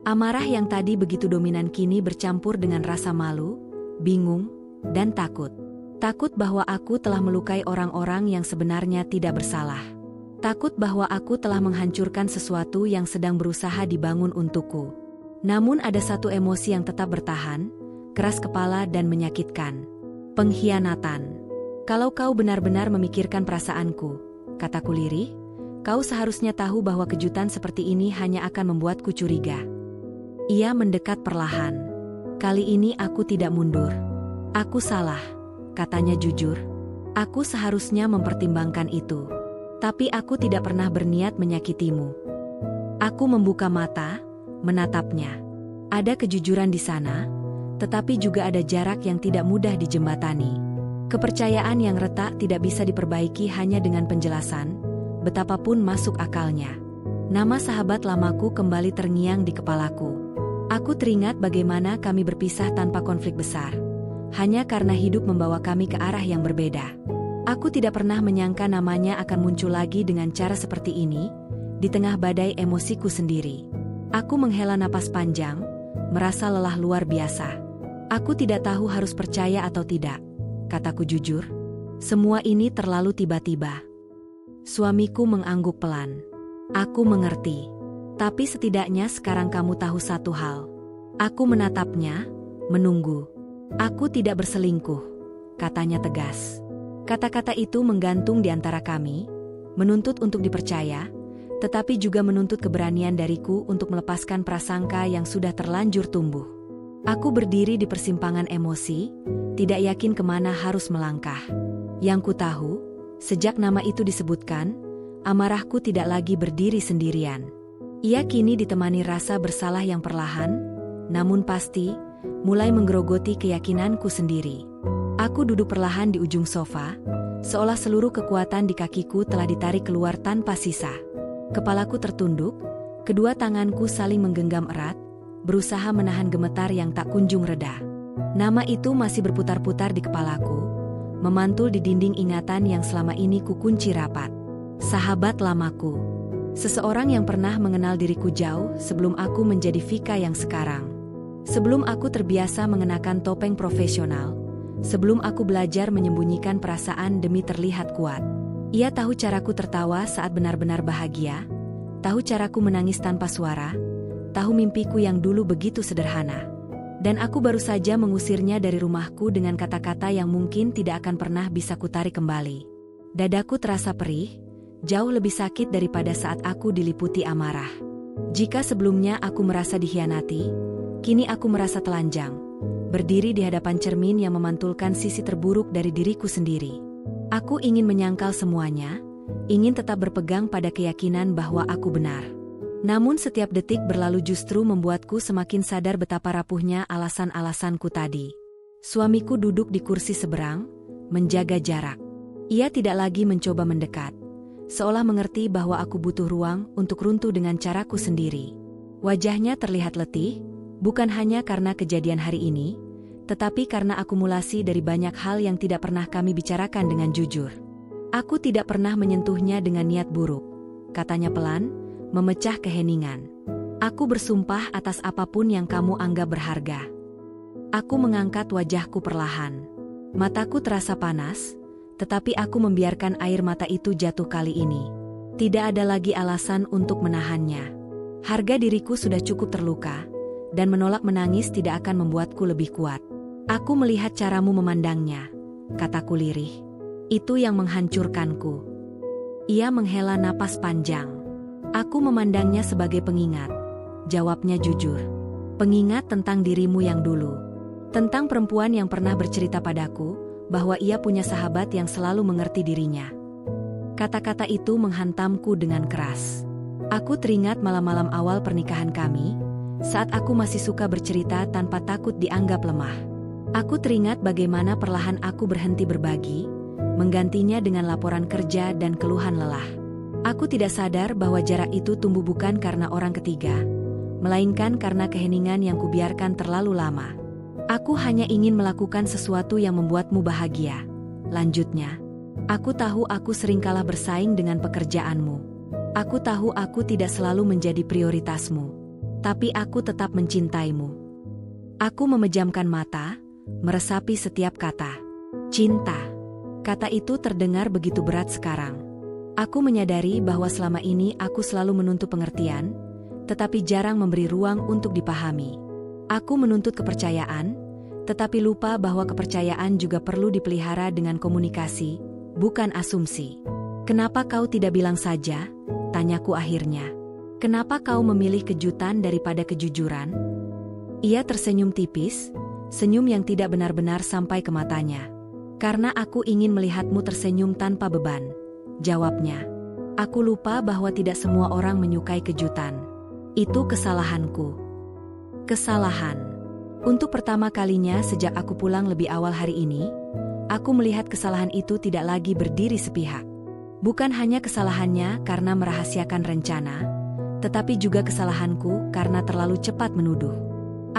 Amarah yang tadi begitu dominan kini bercampur dengan rasa malu, bingung, dan takut. Takut bahwa aku telah melukai orang-orang yang sebenarnya tidak bersalah. Takut bahwa aku telah menghancurkan sesuatu yang sedang berusaha dibangun untukku. Namun ada satu emosi yang tetap bertahan, keras kepala dan menyakitkan. Pengkhianatan. Kalau kau benar-benar memikirkan perasaanku, kataku lirih, kau seharusnya tahu bahwa kejutan seperti ini hanya akan membuatku curiga. Ia mendekat perlahan. Kali ini aku tidak mundur. Aku salah, katanya jujur. Aku seharusnya mempertimbangkan itu. Tapi aku tidak pernah berniat menyakitimu. Aku membuka mata, menatapnya. Ada kejujuran di sana, tetapi juga ada jarak yang tidak mudah dijembatani. Kepercayaan yang retak tidak bisa diperbaiki hanya dengan penjelasan, betapapun masuk akalnya. Nama sahabat lamaku kembali terngiang di kepalaku. Aku teringat bagaimana kami berpisah tanpa konflik besar, hanya karena hidup membawa kami ke arah yang berbeda. Aku tidak pernah menyangka namanya akan muncul lagi dengan cara seperti ini, di tengah badai emosiku sendiri. Aku menghela napas panjang, merasa lelah luar biasa. Aku tidak tahu harus percaya atau tidak, kataku jujur. Semua ini terlalu tiba-tiba. Suamiku mengangguk pelan. Aku mengerti. Tapi setidaknya sekarang kamu tahu satu hal. Aku menatapnya, menunggu. Aku tidak berselingkuh, katanya tegas. Kata-kata itu menggantung di antara kami, menuntut untuk dipercaya, tetapi juga menuntut keberanian dariku untuk melepaskan prasangka yang sudah terlanjur tumbuh. Aku berdiri di persimpangan emosi, tidak yakin kemana harus melangkah. Yang ku tahu, sejak nama itu disebutkan, amarahku tidak lagi berdiri sendirian. Ia kini ditemani rasa bersalah yang perlahan, namun pasti, mulai menggerogoti keyakinanku sendiri. Aku duduk perlahan di ujung sofa, seolah seluruh kekuatan di kakiku telah ditarik keluar tanpa sisa. Kepalaku tertunduk, kedua tanganku saling menggenggam erat, berusaha menahan gemetar yang tak kunjung reda. Nama itu masih berputar-putar di kepalaku, memantul di dinding ingatan yang selama ini kukunci rapat. Sahabat lamaku. Seseorang yang pernah mengenal diriku jauh sebelum aku menjadi Vika yang sekarang. Sebelum aku terbiasa mengenakan topeng profesional, sebelum aku belajar menyembunyikan perasaan demi terlihat kuat. Ia tahu caraku tertawa saat benar-benar bahagia, tahu caraku menangis tanpa suara, tahu mimpiku yang dulu begitu sederhana. Dan aku baru saja mengusirnya dari rumahku dengan kata-kata yang mungkin tidak akan pernah bisa kutarik kembali. Dadaku terasa perih, jauh lebih sakit daripada saat aku diliputi amarah. Jika sebelumnya aku merasa dikhianati, kini aku merasa telanjang, berdiri di hadapan cermin yang memantulkan sisi terburuk dari diriku sendiri. Aku ingin menyangkal semuanya, ingin tetap berpegang pada keyakinan bahwa aku benar. Namun setiap detik berlalu justru membuatku semakin sadar betapa rapuhnya alasan-alasanku tadi. Suamiku duduk di kursi seberang, menjaga jarak. Ia tidak lagi mencoba mendekat, seolah mengerti bahwa aku butuh ruang untuk runtuh dengan caraku sendiri. Wajahnya terlihat letih, bukan hanya karena kejadian hari ini, tetapi karena akumulasi dari banyak hal yang tidak pernah kami bicarakan dengan jujur. Aku tidak pernah menyentuhnya dengan niat buruk, katanya pelan, memecah keheningan. Aku bersumpah atas apapun yang kamu anggap berharga. Aku mengangkat wajahku perlahan. Mataku terasa panas, tetapi aku membiarkan air mata itu jatuh kali ini. Tidak ada lagi alasan untuk menahannya. Harga diriku sudah cukup terluka, dan menolak menangis tidak akan membuatku lebih kuat. Aku melihat caramu memandangnya, kataku lirih. Itu yang menghancurkanku. Ia menghela napas panjang. Aku memandangnya sebagai pengingat, jawabnya jujur. Pengingat tentang dirimu yang dulu. Tentang perempuan yang pernah bercerita padaku, bahwa ia punya sahabat yang selalu mengerti dirinya. Kata-kata itu menghantamku dengan keras. Aku teringat malam-malam awal pernikahan kami, saat aku masih suka bercerita tanpa takut dianggap lemah. Aku teringat bagaimana perlahan aku berhenti berbagi, menggantinya dengan laporan kerja dan keluhan lelah. Aku tidak sadar bahwa jarak itu tumbuh bukan karena orang ketiga, melainkan karena keheningan yang kubiarkan terlalu lama. Aku hanya ingin melakukan sesuatu yang membuatmu bahagia, lanjutnya. Aku tahu aku sering kalah bersaing dengan pekerjaanmu. Aku tahu aku tidak selalu menjadi prioritasmu. Tapi aku tetap mencintaimu. Aku memejamkan mata, meresapi setiap kata. Cinta. Kata itu terdengar begitu berat sekarang. Aku menyadari bahwa selama ini aku selalu menuntut pengertian, tetapi jarang memberi ruang untuk dipahami. Aku menuntut kepercayaan, tetapi lupa bahwa kepercayaan juga perlu dipelihara dengan komunikasi, bukan asumsi. Kenapa kau tidak bilang saja? Tanyaku akhirnya. Kenapa kau memilih kejutan daripada kejujuran? Ia tersenyum tipis, senyum yang tidak benar-benar sampai ke matanya. Karena aku ingin melihatmu tersenyum tanpa beban, jawabnya. Aku lupa bahwa tidak semua orang menyukai kejutan. Itu kesalahanku. Kesalahan. Untuk pertama kalinya sejak aku pulang lebih awal hari ini, aku melihat kesalahan itu tidak lagi berdiri sepihak. Bukan hanya kesalahannya karena merahasiakan rencana, tetapi juga kesalahanku karena terlalu cepat menuduh.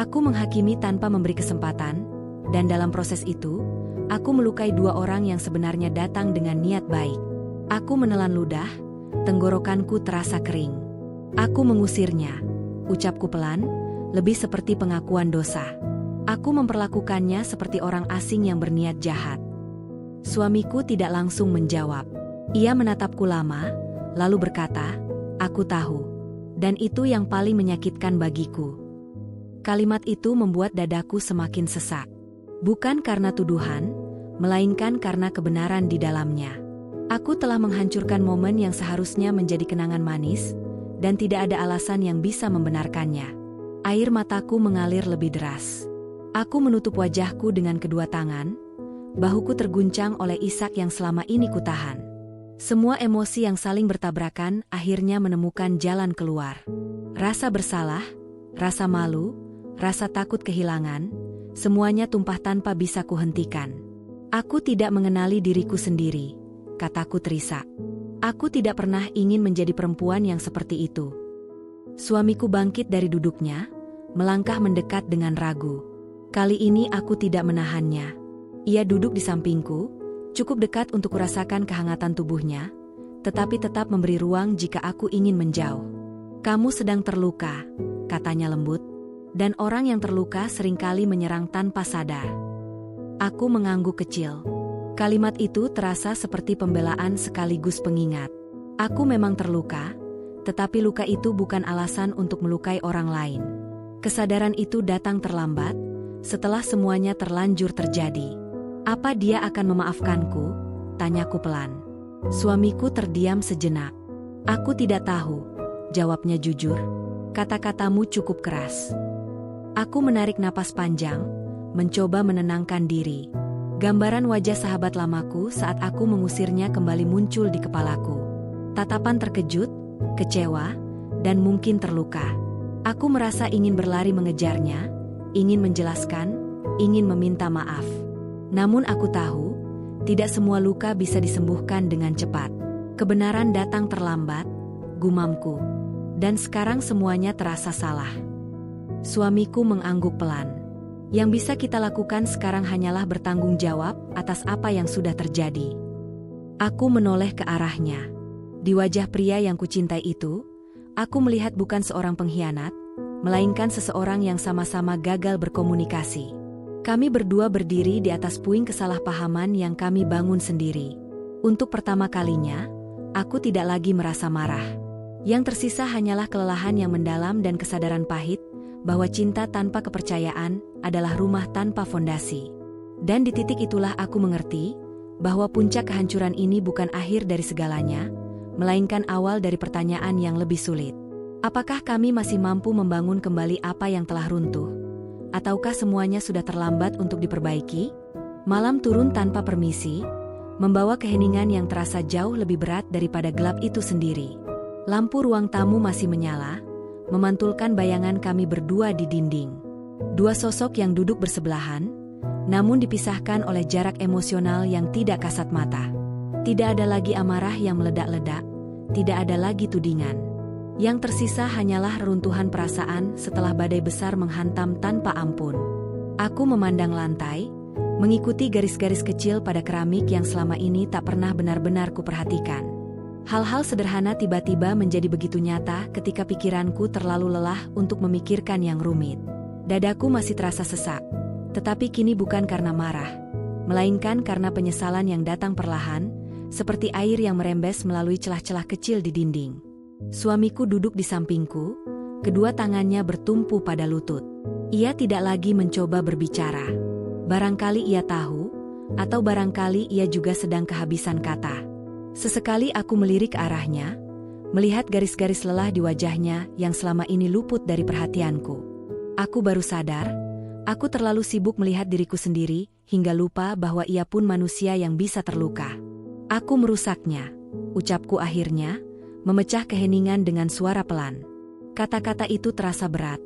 Aku menghakimi tanpa memberi kesempatan, dan dalam proses itu, aku melukai dua orang yang sebenarnya datang dengan niat baik. Aku menelan ludah, tenggorokanku terasa kering. Aku mengusirnya, ucapku pelan, lebih seperti pengakuan dosa. Aku memperlakukannya seperti orang asing yang berniat jahat. Suamiku tidak langsung menjawab. Ia menatapku lama, lalu berkata, "Aku tahu." Dan itu yang paling menyakitkan bagiku. Kalimat itu membuat dadaku semakin sesak. Bukan karena tuduhan, melainkan karena kebenaran di dalamnya. Aku telah menghancurkan momen yang seharusnya menjadi kenangan manis, dan tidak ada alasan yang bisa membenarkannya. Air mataku mengalir lebih deras. Aku menutup wajahku dengan kedua tangan, bahuku terguncang oleh isak yang selama ini kutahan. Semua emosi yang saling bertabrakan akhirnya menemukan jalan keluar. Rasa bersalah, rasa malu, rasa takut kehilangan, semuanya tumpah tanpa bisa kuhentikan. Aku tidak mengenali diriku sendiri, kataku terisak. Aku tidak pernah ingin menjadi perempuan yang seperti itu. Suamiku bangkit dari duduknya, melangkah mendekat dengan ragu. Kali ini aku tidak menahannya. Ia duduk di sampingku, cukup dekat untuk kurasakan kehangatan tubuhnya, tetapi tetap memberi ruang jika aku ingin menjauh. Kamu sedang terluka, katanya lembut, dan orang yang terluka seringkali menyerang tanpa sadar. Aku mengangguk kecil. Kalimat itu terasa seperti pembelaan sekaligus pengingat. Aku memang terluka, tetapi luka itu bukan alasan untuk melukai orang lain. Kesadaran itu datang terlambat, setelah semuanya terlanjur terjadi. Apa dia akan memaafkanku? Tanyaku pelan. Suamiku terdiam sejenak. Aku tidak tahu, jawabnya jujur. Kata-katamu cukup keras. Aku menarik napas panjang, mencoba menenangkan diri. Gambaran wajah sahabat lamaku saat aku mengusirnya kembali muncul di kepalaku. Tatapan terkejut, kecewa, dan mungkin terluka. Aku merasa ingin berlari mengejarnya, ingin menjelaskan, ingin meminta maaf. Namun aku tahu, tidak semua luka bisa disembuhkan dengan cepat. Kebenaran datang terlambat, gumamku. Dan sekarang semuanya terasa salah. Suamiku mengangguk pelan. Yang bisa kita lakukan sekarang hanyalah bertanggung jawab atas apa yang sudah terjadi. Aku menoleh ke arahnya. Di wajah pria yang kucintai itu, aku melihat bukan seorang pengkhianat, melainkan seseorang yang sama-sama gagal berkomunikasi. Kami berdua berdiri di atas puing kesalahpahaman yang kami bangun sendiri. Untuk pertama kalinya, aku tidak lagi merasa marah. Yang tersisa hanyalah kelelahan yang mendalam dan kesadaran pahit bahwa cinta tanpa kepercayaan adalah rumah tanpa fondasi. Dan di titik itulah aku mengerti bahwa puncak kehancuran ini bukan akhir dari segalanya, melainkan awal dari pertanyaan yang lebih sulit. Apakah kami masih mampu membangun kembali apa yang telah runtuh? Ataukah semuanya sudah terlambat untuk diperbaiki? Malam turun tanpa permisi, membawa keheningan yang terasa jauh lebih berat daripada gelap itu sendiri. Lampu ruang tamu masih menyala, memantulkan bayangan kami berdua di dinding. Dua sosok yang duduk bersebelahan, namun dipisahkan oleh jarak emosional yang tidak kasat mata. Tidak ada lagi amarah yang meledak-ledak, tidak ada lagi tudingan. Yang tersisa hanyalah reruntuhan perasaan setelah badai besar menghantam tanpa ampun. Aku memandang lantai, mengikuti garis-garis kecil pada keramik yang selama ini tak pernah benar-benar kuperhatikan. Hal-hal sederhana tiba-tiba menjadi begitu nyata ketika pikiranku terlalu lelah untuk memikirkan yang rumit. Dadaku masih terasa sesak, tetapi kini bukan karena marah, melainkan karena penyesalan yang datang perlahan, seperti air yang merembes melalui celah-celah kecil di dinding. Suamiku duduk di sampingku, kedua tangannya bertumpu pada lutut. Ia tidak lagi mencoba berbicara. Barangkali ia tahu, atau barangkali ia juga sedang kehabisan kata. Sesekali aku melirik ke arahnya, melihat garis-garis lelah di wajahnya yang selama ini luput dari perhatianku. Aku baru sadar, aku terlalu sibuk melihat diriku sendiri, hingga lupa bahwa ia pun manusia yang bisa terluka. Aku merusaknya, ucapku akhirnya, memecah keheningan dengan suara pelan. Kata-kata itu terasa berat,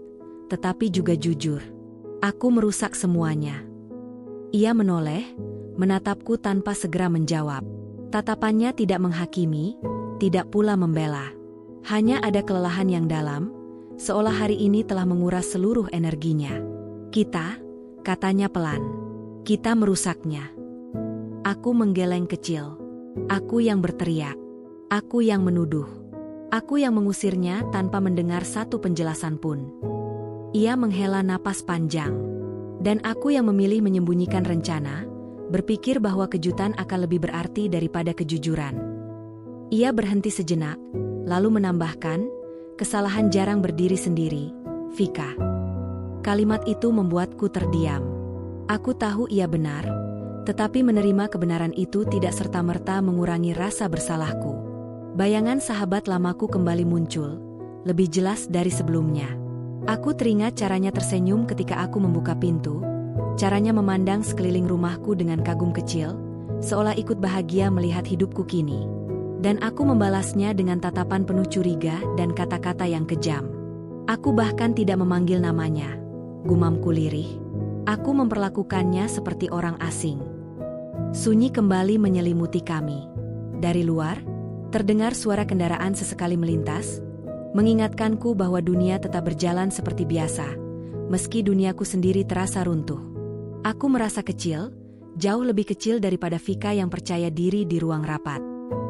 tetapi juga jujur. Aku merusak semuanya. Ia menoleh, menatapku tanpa segera menjawab. Tatapannya tidak menghakimi, tidak pula membela. Hanya ada kelelahan yang dalam, seolah hari ini telah menguras seluruh energinya. Kita, katanya pelan, kita merusaknya. Aku menggeleng kecil. Aku yang berteriak. Aku yang menuduh. Aku yang mengusirnya tanpa mendengar satu penjelasan pun. Ia menghela napas panjang. Dan aku yang memilih menyembunyikan rencana, berpikir bahwa kejutan akan lebih berarti daripada kejujuran. Ia berhenti sejenak, lalu menambahkan, kesalahan jarang berdiri sendiri, Vika. Kalimat itu membuatku terdiam. Aku tahu ia benar, tetapi menerima kebenaran itu tidak serta-merta mengurangi rasa bersalahku. Bayangan sahabat lamaku kembali muncul, lebih jelas dari sebelumnya. Aku teringat caranya tersenyum ketika aku membuka pintu, caranya memandang sekeliling rumahku dengan kagum kecil, seolah ikut bahagia melihat hidupku kini. Dan aku membalasnya dengan tatapan penuh curiga dan kata-kata yang kejam. Aku bahkan tidak memanggil namanya, gumamku lirih. Aku memperlakukannya seperti orang asing. Sunyi kembali menyelimuti kami. Dari luar, terdengar suara kendaraan sesekali melintas, mengingatkanku bahwa dunia tetap berjalan seperti biasa, meski duniaku sendiri terasa runtuh. Aku merasa kecil, jauh lebih kecil daripada Vika yang percaya diri di ruang rapat.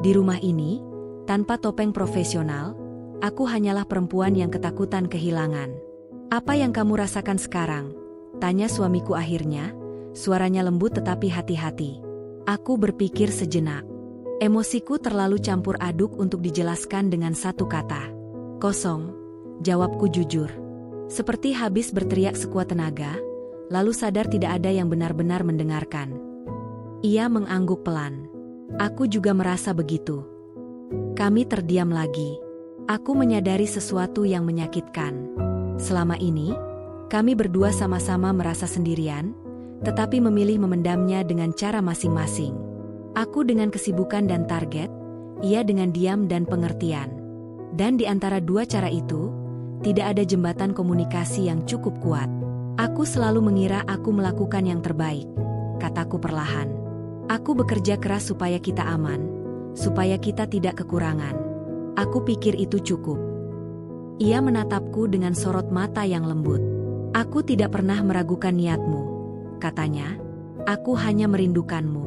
Di rumah ini, tanpa topeng profesional, aku hanyalah perempuan yang ketakutan kehilangan. Apa yang kamu rasakan sekarang? Tanya suamiku akhirnya, suaranya lembut tetapi hati-hati. Aku berpikir sejenak. Emosiku terlalu campur aduk untuk dijelaskan dengan satu kata. Kosong, jawabku jujur. Seperti habis berteriak sekuat tenaga, lalu sadar tidak ada yang benar-benar mendengarkan. Ia mengangguk pelan. Aku juga merasa begitu. Kami terdiam lagi. Aku menyadari sesuatu yang menyakitkan. Selama ini, kami berdua sama-sama merasa sendirian, tetapi memilih memendamnya dengan cara masing-masing. Aku dengan kesibukan dan target, ia dengan diam dan pengertian. Dan di antara dua cara itu, tidak ada jembatan komunikasi yang cukup kuat. Aku selalu mengira aku melakukan yang terbaik, kataku perlahan. Aku bekerja keras supaya kita aman, supaya kita tidak kekurangan. Aku pikir itu cukup. Ia menatapku dengan sorot mata yang lembut. Aku tidak pernah meragukan niatmu, katanya. Aku hanya merindukanmu.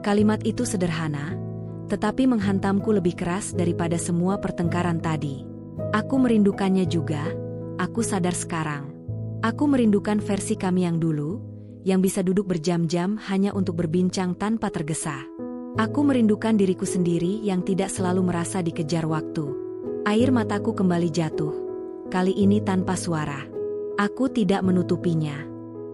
Kalimat itu sederhana, tetapi menghantamku lebih keras daripada semua pertengkaran tadi. Aku merindukannya juga, aku sadar sekarang. Aku merindukan versi kami yang dulu, yang bisa duduk berjam-jam hanya untuk berbincang tanpa tergesa. Aku merindukan diriku sendiri yang tidak selalu merasa dikejar waktu. Air mataku kembali jatuh, kali ini tanpa suara. Aku tidak menutupinya.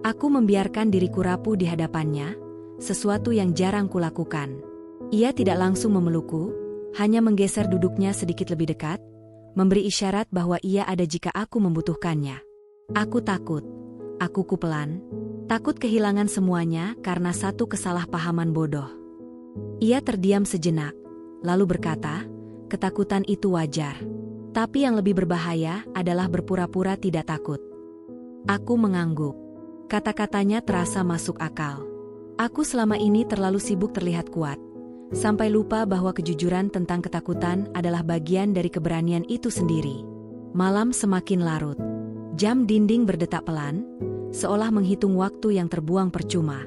Aku membiarkan diriku rapuh di hadapannya, sesuatu yang jarang kulakukan. Ia tidak langsung memelukku, hanya menggeser duduknya sedikit lebih dekat, memberi isyarat bahwa ia ada jika aku membutuhkannya. Aku takut. Aku kupelan. Takut kehilangan semuanya karena satu kesalahpahaman bodoh. Ia terdiam sejenak, lalu berkata, ketakutan itu wajar. Tapi yang lebih berbahaya adalah berpura-pura tidak takut. Aku mengangguk. Kata-katanya terasa masuk akal. Aku selama ini terlalu sibuk terlihat kuat, sampai lupa bahwa kejujuran tentang ketakutan adalah bagian dari keberanian itu sendiri. Malam semakin larut. Jam dinding berdetak pelan, seolah menghitung waktu yang terbuang percuma.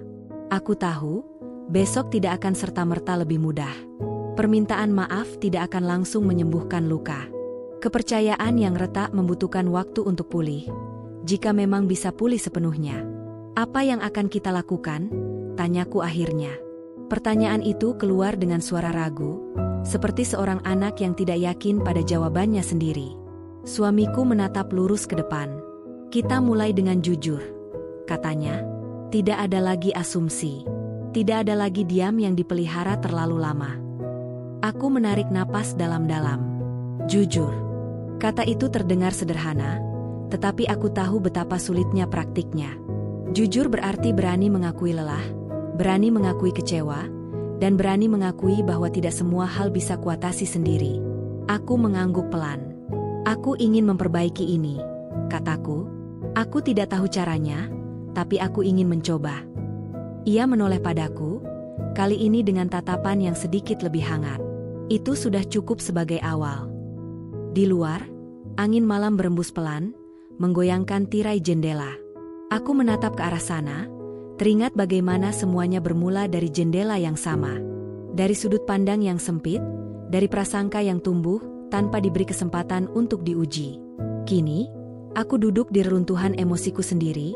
Aku tahu, besok tidak akan serta-merta lebih mudah. Permintaan maaf tidak akan langsung menyembuhkan luka. Kepercayaan yang retak membutuhkan waktu untuk pulih, jika memang bisa pulih sepenuhnya. Apa yang akan kita lakukan? Tanyaku akhirnya. Pertanyaan itu keluar dengan suara ragu, seperti seorang anak yang tidak yakin pada jawabannya sendiri. Suamiku menatap lurus ke depan. Kita mulai dengan jujur, katanya. Tidak ada lagi asumsi. Tidak ada lagi diam yang dipelihara terlalu lama. Aku menarik napas dalam-dalam. Jujur. Kata itu terdengar sederhana, tetapi aku tahu betapa sulitnya praktiknya. Jujur berarti berani mengakui lelah, berani mengakui kecewa, dan berani mengakui bahwa tidak semua hal bisa kuatasi sendiri. Aku mengangguk pelan. Aku ingin memperbaiki ini, kataku. Aku tidak tahu caranya, tapi aku ingin mencoba. Ia menoleh padaku, kali ini dengan tatapan yang sedikit lebih hangat. Itu sudah cukup sebagai awal. Di luar, angin malam berembus pelan, menggoyangkan tirai jendela. Aku menatap ke arah sana, teringat bagaimana semuanya bermula dari jendela yang sama. Dari sudut pandang yang sempit, dari prasangka yang tumbuh, tanpa diberi kesempatan untuk diuji. Kini, aku duduk di reruntuhan emosiku sendiri,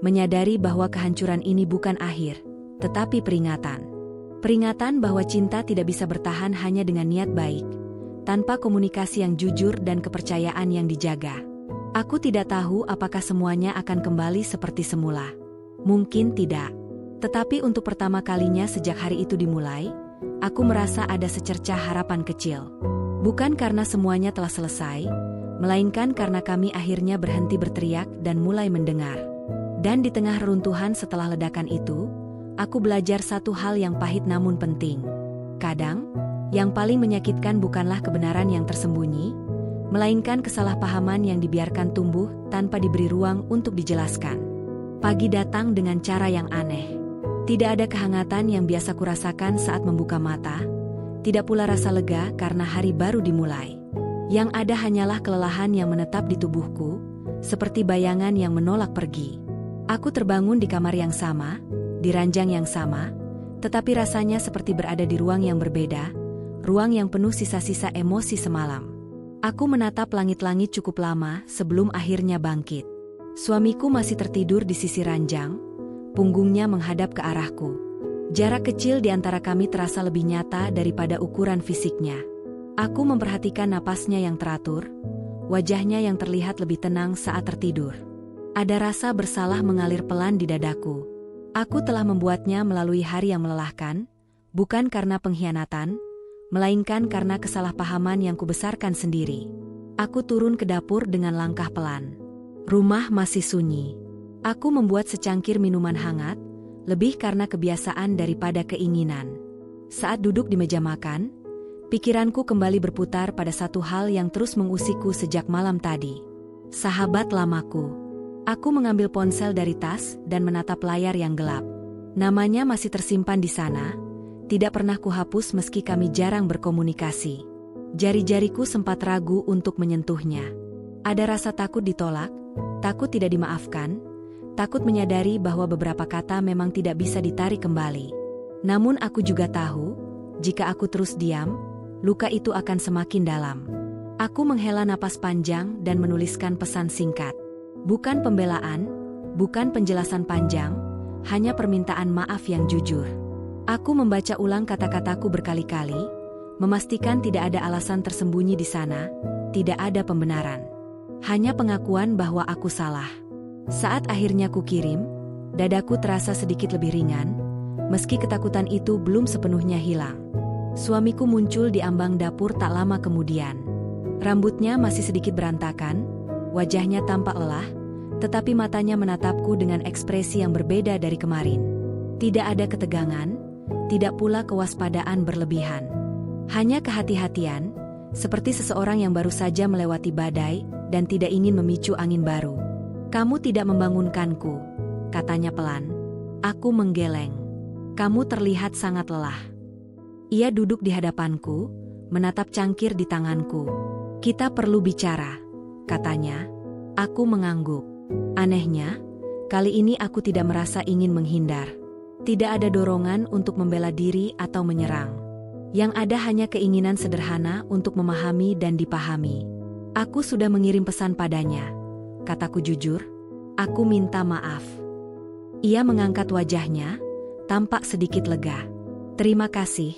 menyadari bahwa kehancuran ini bukan akhir, tetapi peringatan. Peringatan bahwa cinta tidak bisa bertahan hanya dengan niat baik, tanpa komunikasi yang jujur dan kepercayaan yang dijaga. Aku tidak tahu apakah semuanya akan kembali seperti semula. Mungkin tidak. Tetapi untuk pertama kalinya sejak hari itu dimulai, aku merasa ada secercah harapan kecil. Bukan karena semuanya telah selesai, melainkan karena kami akhirnya berhenti berteriak dan mulai mendengar. Dan di tengah reruntuhan setelah ledakan itu, aku belajar satu hal yang pahit namun penting. Kadang, yang paling menyakitkan bukanlah kebenaran yang tersembunyi, melainkan kesalahpahaman yang dibiarkan tumbuh tanpa diberi ruang untuk dijelaskan. Pagi datang dengan cara yang aneh. Tidak ada kehangatan yang biasa kurasakan saat membuka mata, tidak pula rasa lega karena hari baru dimulai. Yang ada hanyalah kelelahan yang menetap di tubuhku, seperti bayangan yang menolak pergi. Aku terbangun di kamar yang sama, di ranjang yang sama, tetapi rasanya seperti berada di ruang yang berbeda, ruang yang penuh sisa-sisa emosi semalam. Aku menatap langit-langit cukup lama sebelum akhirnya bangkit. Suamiku masih tertidur di sisi ranjang, punggungnya menghadap ke arahku. Jarak kecil di antara kami terasa lebih nyata daripada ukuran fisiknya. Aku memperhatikan napasnya yang teratur, wajahnya yang terlihat lebih tenang saat tertidur. Ada rasa bersalah mengalir pelan di dadaku. Aku telah membuatnya melalui hari yang melelahkan, bukan karena pengkhianatan, melainkan karena kesalahpahaman yang kubesarkan sendiri. Aku turun ke dapur dengan langkah pelan. Rumah masih sunyi. Aku membuat secangkir minuman hangat, lebih karena kebiasaan daripada keinginan. Saat duduk di meja makan, pikiranku kembali berputar pada satu hal yang terus mengusikku sejak malam tadi. Sahabat lamaku. Aku mengambil ponsel dari tas dan menatap layar yang gelap. Namanya masih tersimpan di sana, tidak pernah kuhapus meski kami jarang berkomunikasi. Jari-jariku sempat ragu untuk menyentuhnya. Ada rasa takut ditolak, takut tidak dimaafkan, takut menyadari bahwa beberapa kata memang tidak bisa ditarik kembali. Namun aku juga tahu, jika aku terus diam, luka itu akan semakin dalam. Aku menghela napas panjang dan menuliskan pesan singkat. Bukan pembelaan, bukan penjelasan panjang, hanya permintaan maaf yang jujur. Aku membaca ulang kata-kataku berkali-kali, memastikan tidak ada alasan tersembunyi di sana, tidak ada pembenaran. Hanya pengakuan bahwa aku salah. Saat akhirnya kukirim, dadaku terasa sedikit lebih ringan, meski ketakutan itu belum sepenuhnya hilang. Suamiku muncul di ambang dapur tak lama kemudian. Rambutnya masih sedikit berantakan, wajahnya tampak lelah, tetapi matanya menatapku dengan ekspresi yang berbeda dari kemarin. Tidak ada ketegangan, tidak pula kewaspadaan berlebihan. Hanya kehati-hatian, seperti seseorang yang baru saja melewati badai dan tidak ingin memicu angin baru. "Kamu tidak membangunkanku," katanya pelan. Aku menggeleng. "Kamu terlihat sangat lelah." Ia duduk di hadapanku, menatap cangkir di tanganku. "Kita perlu bicara," katanya. Aku mengangguk. Anehnya, kali ini aku tidak merasa ingin menghindar. Tidak ada dorongan untuk membela diri atau menyerang. Yang ada hanya keinginan sederhana untuk memahami dan dipahami. "Aku sudah mengirim pesan padanya," kataku jujur. "Aku minta maaf." Ia mengangkat wajahnya, tampak sedikit lega. "Terima kasih,"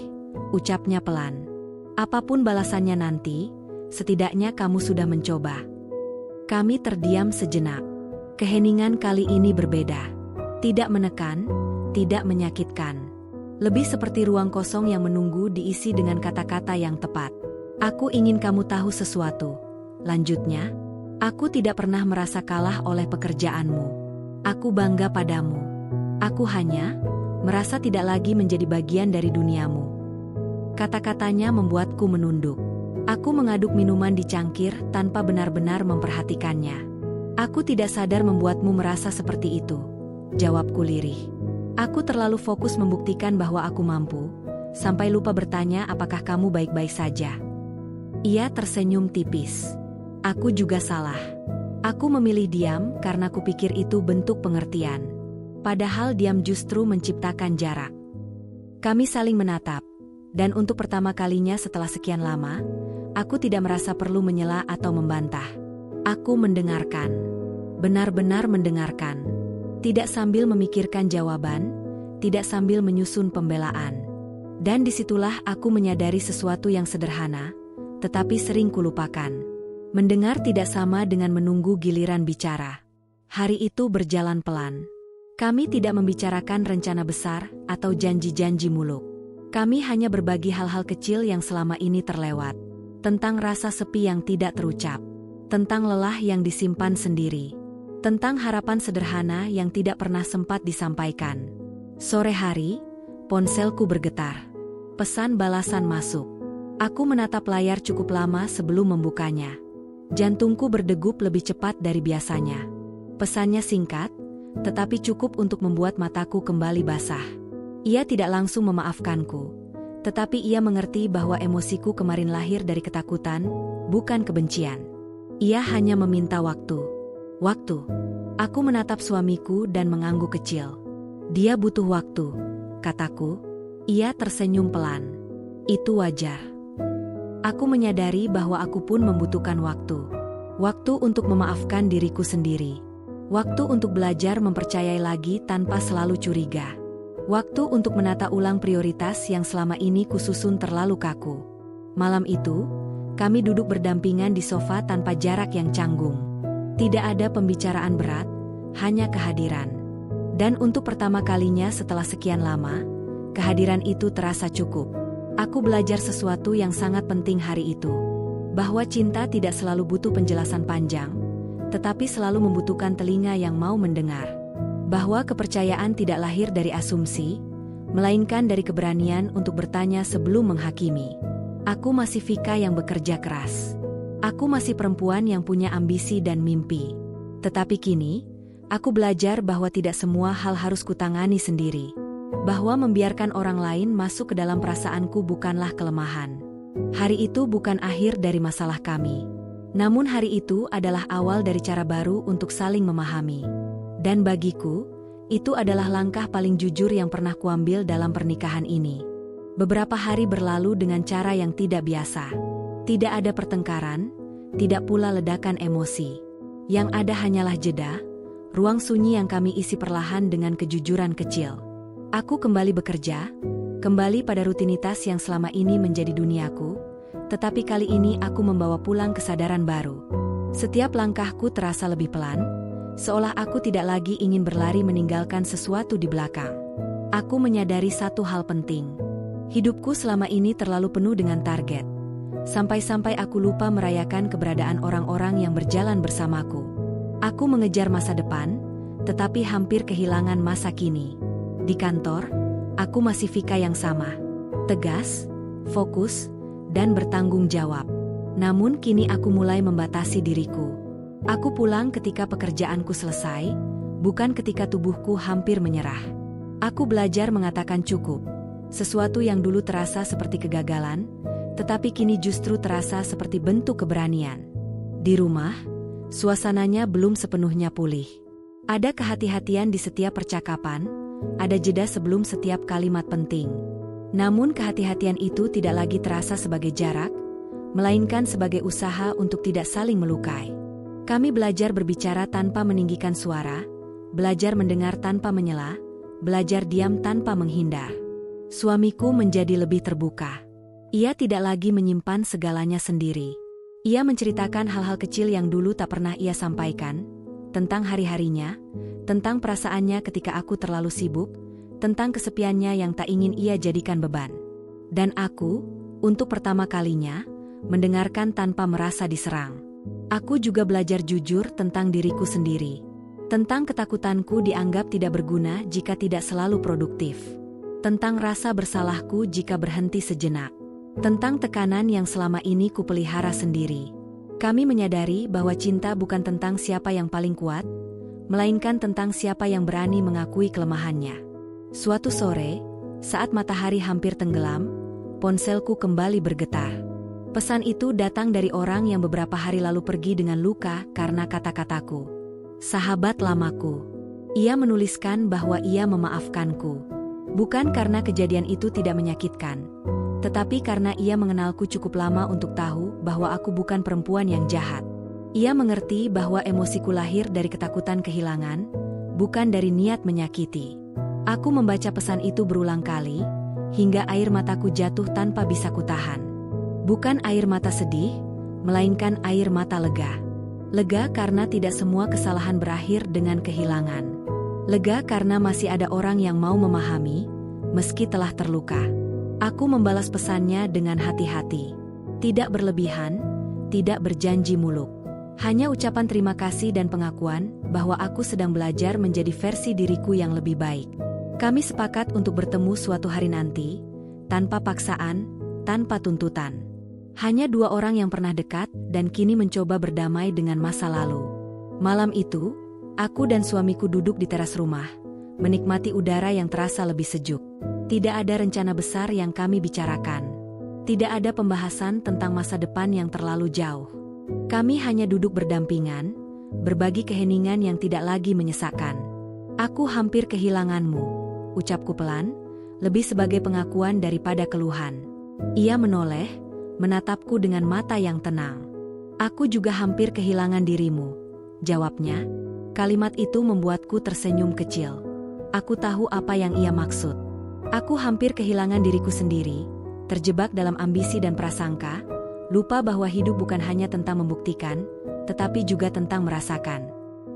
ucapnya pelan. "Apapun balasannya nanti, setidaknya kamu sudah mencoba." Kami terdiam sejenak. Keheningan kali ini berbeda. Tidak menekan, tidak menyakitkan. Lebih seperti ruang kosong yang menunggu diisi dengan kata-kata yang tepat. "Aku ingin kamu tahu sesuatu," lanjutnya. "Aku tidak pernah merasa kalah oleh pekerjaanmu. Aku bangga padamu. Aku hanya merasa tidak lagi menjadi bagian dari duniamu." Kata-katanya membuatku menunduk. Aku mengaduk minuman di cangkir tanpa benar-benar memperhatikannya. "Aku tidak sadar membuatmu merasa seperti itu," jawabku lirih. "Aku terlalu fokus membuktikan bahwa aku mampu, sampai lupa bertanya apakah kamu baik-baik saja." Ia tersenyum tipis. "Aku juga salah. Aku memilih diam karena kupikir itu bentuk pengertian. Padahal diam justru menciptakan jarak." Kami saling menatap, dan untuk pertama kalinya setelah sekian lama, aku tidak merasa perlu menyela atau membantah. Aku mendengarkan. Benar-benar mendengarkan. Tidak sambil memikirkan jawaban, tidak sambil menyusun pembelaan. Dan disitulah aku menyadari sesuatu yang sederhana, tetapi sering kulupakan. Mendengar tidak sama dengan menunggu giliran bicara. Hari itu berjalan pelan. Kami tidak membicarakan rencana besar atau janji-janji muluk. Kami hanya berbagi hal-hal kecil yang selama ini terlewat. Tentang rasa sepi yang tidak terucap. Tentang lelah yang disimpan sendiri. Tentang harapan sederhana yang tidak pernah sempat disampaikan. Sore hari, ponselku bergetar. Pesan balasan masuk. Aku menatap layar cukup lama sebelum membukanya. Jantungku berdegup lebih cepat dari biasanya. Pesannya singkat, tetapi cukup untuk membuat mataku kembali basah. Ia tidak langsung memaafkanku, tetapi ia mengerti bahwa emosiku kemarin lahir dari ketakutan, bukan kebencian. Ia hanya meminta waktu. Waktu. Aku menatap suamiku dan mengangguk kecil. "Dia butuh waktu," kataku. Ia tersenyum pelan. "Itu wajar." Aku menyadari bahwa aku pun membutuhkan waktu. Waktu untuk memaafkan diriku sendiri. Waktu untuk belajar mempercayai lagi tanpa selalu curiga. Waktu untuk menata ulang prioritas yang selama ini kususun terlalu kaku. Malam itu, kami duduk berdampingan di sofa tanpa jarak yang canggung. Tidak ada pembicaraan berat, hanya kehadiran. Dan untuk pertama kalinya setelah sekian lama, kehadiran itu terasa cukup. Aku belajar sesuatu yang sangat penting hari itu. Bahwa cinta tidak selalu butuh penjelasan panjang, tetapi selalu membutuhkan telinga yang mau mendengar. Bahwa kepercayaan tidak lahir dari asumsi, melainkan dari keberanian untuk bertanya sebelum menghakimi. Aku masih Vika yang bekerja keras. Aku masih perempuan yang punya ambisi dan mimpi. Tetapi kini, aku belajar bahwa tidak semua hal harus kutangani sendiri. Bahwa membiarkan orang lain masuk ke dalam perasaanku bukanlah kelemahan. Hari itu bukan akhir dari masalah kami. Namun hari itu adalah awal dari cara baru untuk saling memahami. Dan bagiku, itu adalah langkah paling jujur yang pernah kuambil dalam pernikahan ini. Beberapa hari berlalu dengan cara yang tidak biasa. Tidak ada pertengkaran, tidak pula ledakan emosi. Yang ada hanyalah jeda, ruang sunyi yang kami isi perlahan dengan kejujuran kecil. Aku kembali bekerja, kembali pada rutinitas yang selama ini menjadi duniaku, tetapi kali ini aku membawa pulang kesadaran baru. Setiap langkahku terasa lebih pelan, seolah aku tidak lagi ingin berlari meninggalkan sesuatu di belakang. Aku menyadari satu hal penting. Hidupku selama ini terlalu penuh dengan target. Sampai-sampai aku lupa merayakan keberadaan orang-orang yang berjalan bersamaku. Aku mengejar masa depan, tetapi hampir kehilangan masa kini. Di kantor, aku masih Vika yang sama. Tegas, fokus, dan bertanggung jawab. Namun kini aku mulai membatasi diriku. Aku pulang ketika pekerjaanku selesai, bukan ketika tubuhku hampir menyerah. Aku belajar mengatakan cukup. Sesuatu yang dulu terasa seperti kegagalan, tetapi kini justru terasa seperti bentuk keberanian. Di rumah, suasananya belum sepenuhnya pulih. Ada kehati-hatian di setiap percakapan, ada jeda sebelum setiap kalimat penting. Namun kehati-hatian itu tidak lagi terasa sebagai jarak, melainkan sebagai usaha untuk tidak saling melukai. Kami belajar berbicara tanpa meninggikan suara, belajar mendengar tanpa menyela, belajar diam tanpa menghindar. Suamiku menjadi lebih terbuka. Ia tidak lagi menyimpan segalanya sendiri. Ia menceritakan hal-hal kecil yang dulu tak pernah ia sampaikan, tentang hari-harinya, tentang perasaannya ketika aku terlalu sibuk, tentang kesepiannya yang tak ingin ia jadikan beban. Dan aku, untuk pertama kalinya, mendengarkan tanpa merasa diserang. Aku juga belajar jujur tentang diriku sendiri. Tentang ketakutanku dianggap tidak berguna jika tidak selalu produktif. Tentang rasa bersalahku jika berhenti sejenak. Tentang tekanan yang selama ini kupelihara sendiri. Kami menyadari bahwa cinta bukan tentang siapa yang paling kuat, melainkan tentang siapa yang berani mengakui kelemahannya. Suatu sore, saat matahari hampir tenggelam, ponselku kembali bergetar. Pesan itu datang dari orang yang beberapa hari lalu pergi dengan luka karena kata-kataku. Sahabat lamaku. Ia menuliskan bahwa ia memaafkanku. Bukan karena kejadian itu tidak menyakitkan, tetapi karena ia mengenalku cukup lama untuk tahu bahwa aku bukan perempuan yang jahat. Ia mengerti bahwa emosiku lahir dari ketakutan kehilangan, bukan dari niat menyakiti. Aku membaca pesan itu berulang kali, hingga air mataku jatuh tanpa bisa kutahan. Bukan air mata sedih, melainkan air mata lega. Lega karena tidak semua kesalahan berakhir dengan kehilangan. Lega karena masih ada orang yang mau memahami, meski telah terluka. Aku membalas pesannya dengan hati-hati. Tidak berlebihan, tidak berjanji muluk. Hanya ucapan terima kasih dan pengakuan bahwa aku sedang belajar menjadi versi diriku yang lebih baik. Kami sepakat untuk bertemu suatu hari nanti, tanpa paksaan, tanpa tuntutan. Hanya dua orang yang pernah dekat dan kini mencoba berdamai dengan masa lalu. Malam itu, aku dan suamiku duduk di teras rumah, menikmati udara yang terasa lebih sejuk. Tidak ada rencana besar yang kami bicarakan. Tidak ada pembahasan tentang masa depan yang terlalu jauh. Kami hanya duduk berdampingan, berbagi keheningan yang tidak lagi menyesakkan. Aku hampir kehilanganmu, ucapku pelan, lebih sebagai pengakuan daripada keluhan. Ia menoleh, menatapku dengan mata yang tenang. Aku juga hampir kehilangan dirimu, jawabnya. Kalimat itu membuatku tersenyum kecil. Aku tahu apa yang ia maksud. Aku hampir kehilangan diriku sendiri, terjebak dalam ambisi dan prasangka, lupa bahwa hidup bukan hanya tentang membuktikan, tetapi juga tentang merasakan.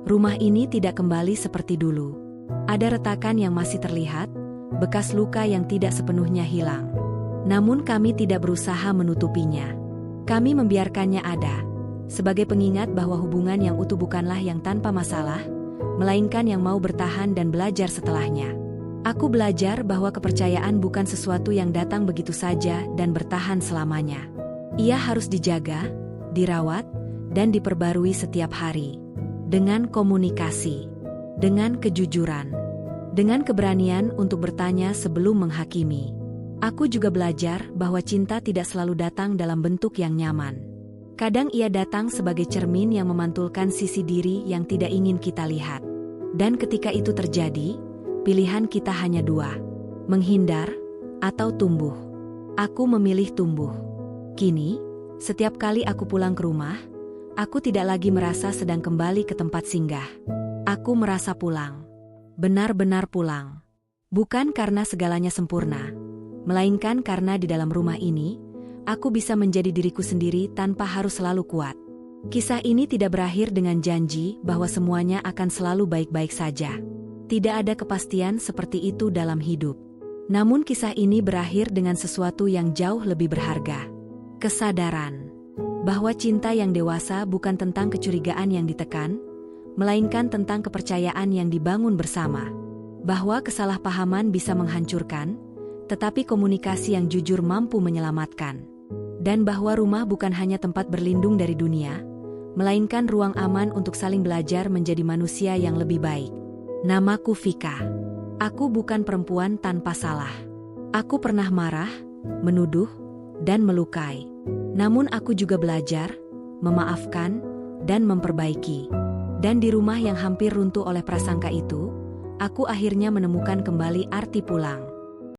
Rumah ini tidak kembali seperti dulu. Ada retakan yang masih terlihat, bekas luka yang tidak sepenuhnya hilang. Namun kami tidak berusaha menutupinya. Kami membiarkannya ada, Sebagai pengingat bahwa hubungan yang utuh bukanlah yang tanpa masalah, melainkan yang mau bertahan dan belajar setelahnya. Aku belajar bahwa kepercayaan bukan sesuatu yang datang begitu saja dan bertahan selamanya. Ia harus dijaga, dirawat, dan diperbarui setiap hari. Dengan komunikasi, dengan kejujuran, dengan keberanian untuk bertanya sebelum menghakimi. Aku juga belajar bahwa cinta tidak selalu datang dalam bentuk yang nyaman. Kadang ia datang sebagai cermin yang memantulkan sisi diri yang tidak ingin kita lihat. Dan ketika itu terjadi, pilihan kita hanya dua: menghindar atau tumbuh. Aku memilih tumbuh. Kini, setiap kali aku pulang ke rumah, aku tidak lagi merasa sedang kembali ke tempat singgah. Aku merasa pulang. Benar-benar pulang. Bukan karena segalanya sempurna, melainkan karena di dalam rumah ini, aku bisa menjadi diriku sendiri tanpa harus selalu kuat. Kisah ini tidak berakhir dengan janji bahwa semuanya akan selalu baik-baik saja. Tidak ada kepastian seperti itu dalam hidup. Namun kisah ini berakhir dengan sesuatu yang jauh lebih berharga. Kesadaran bahwa cinta yang dewasa bukan tentang kecurigaan yang ditekan, melainkan tentang kepercayaan yang dibangun bersama. Bahwa kesalahpahaman bisa menghancurkan, tetapi komunikasi yang jujur mampu menyelamatkan. Dan bahwa rumah bukan hanya tempat berlindung dari dunia, melainkan ruang aman untuk saling belajar menjadi manusia yang lebih baik. Namaku Vika. Aku bukan perempuan tanpa salah. Aku pernah marah, menuduh, dan melukai. Namun aku juga belajar, memaafkan, dan memperbaiki. Dan di rumah yang hampir runtuh oleh prasangka itu, aku akhirnya menemukan kembali arti pulang.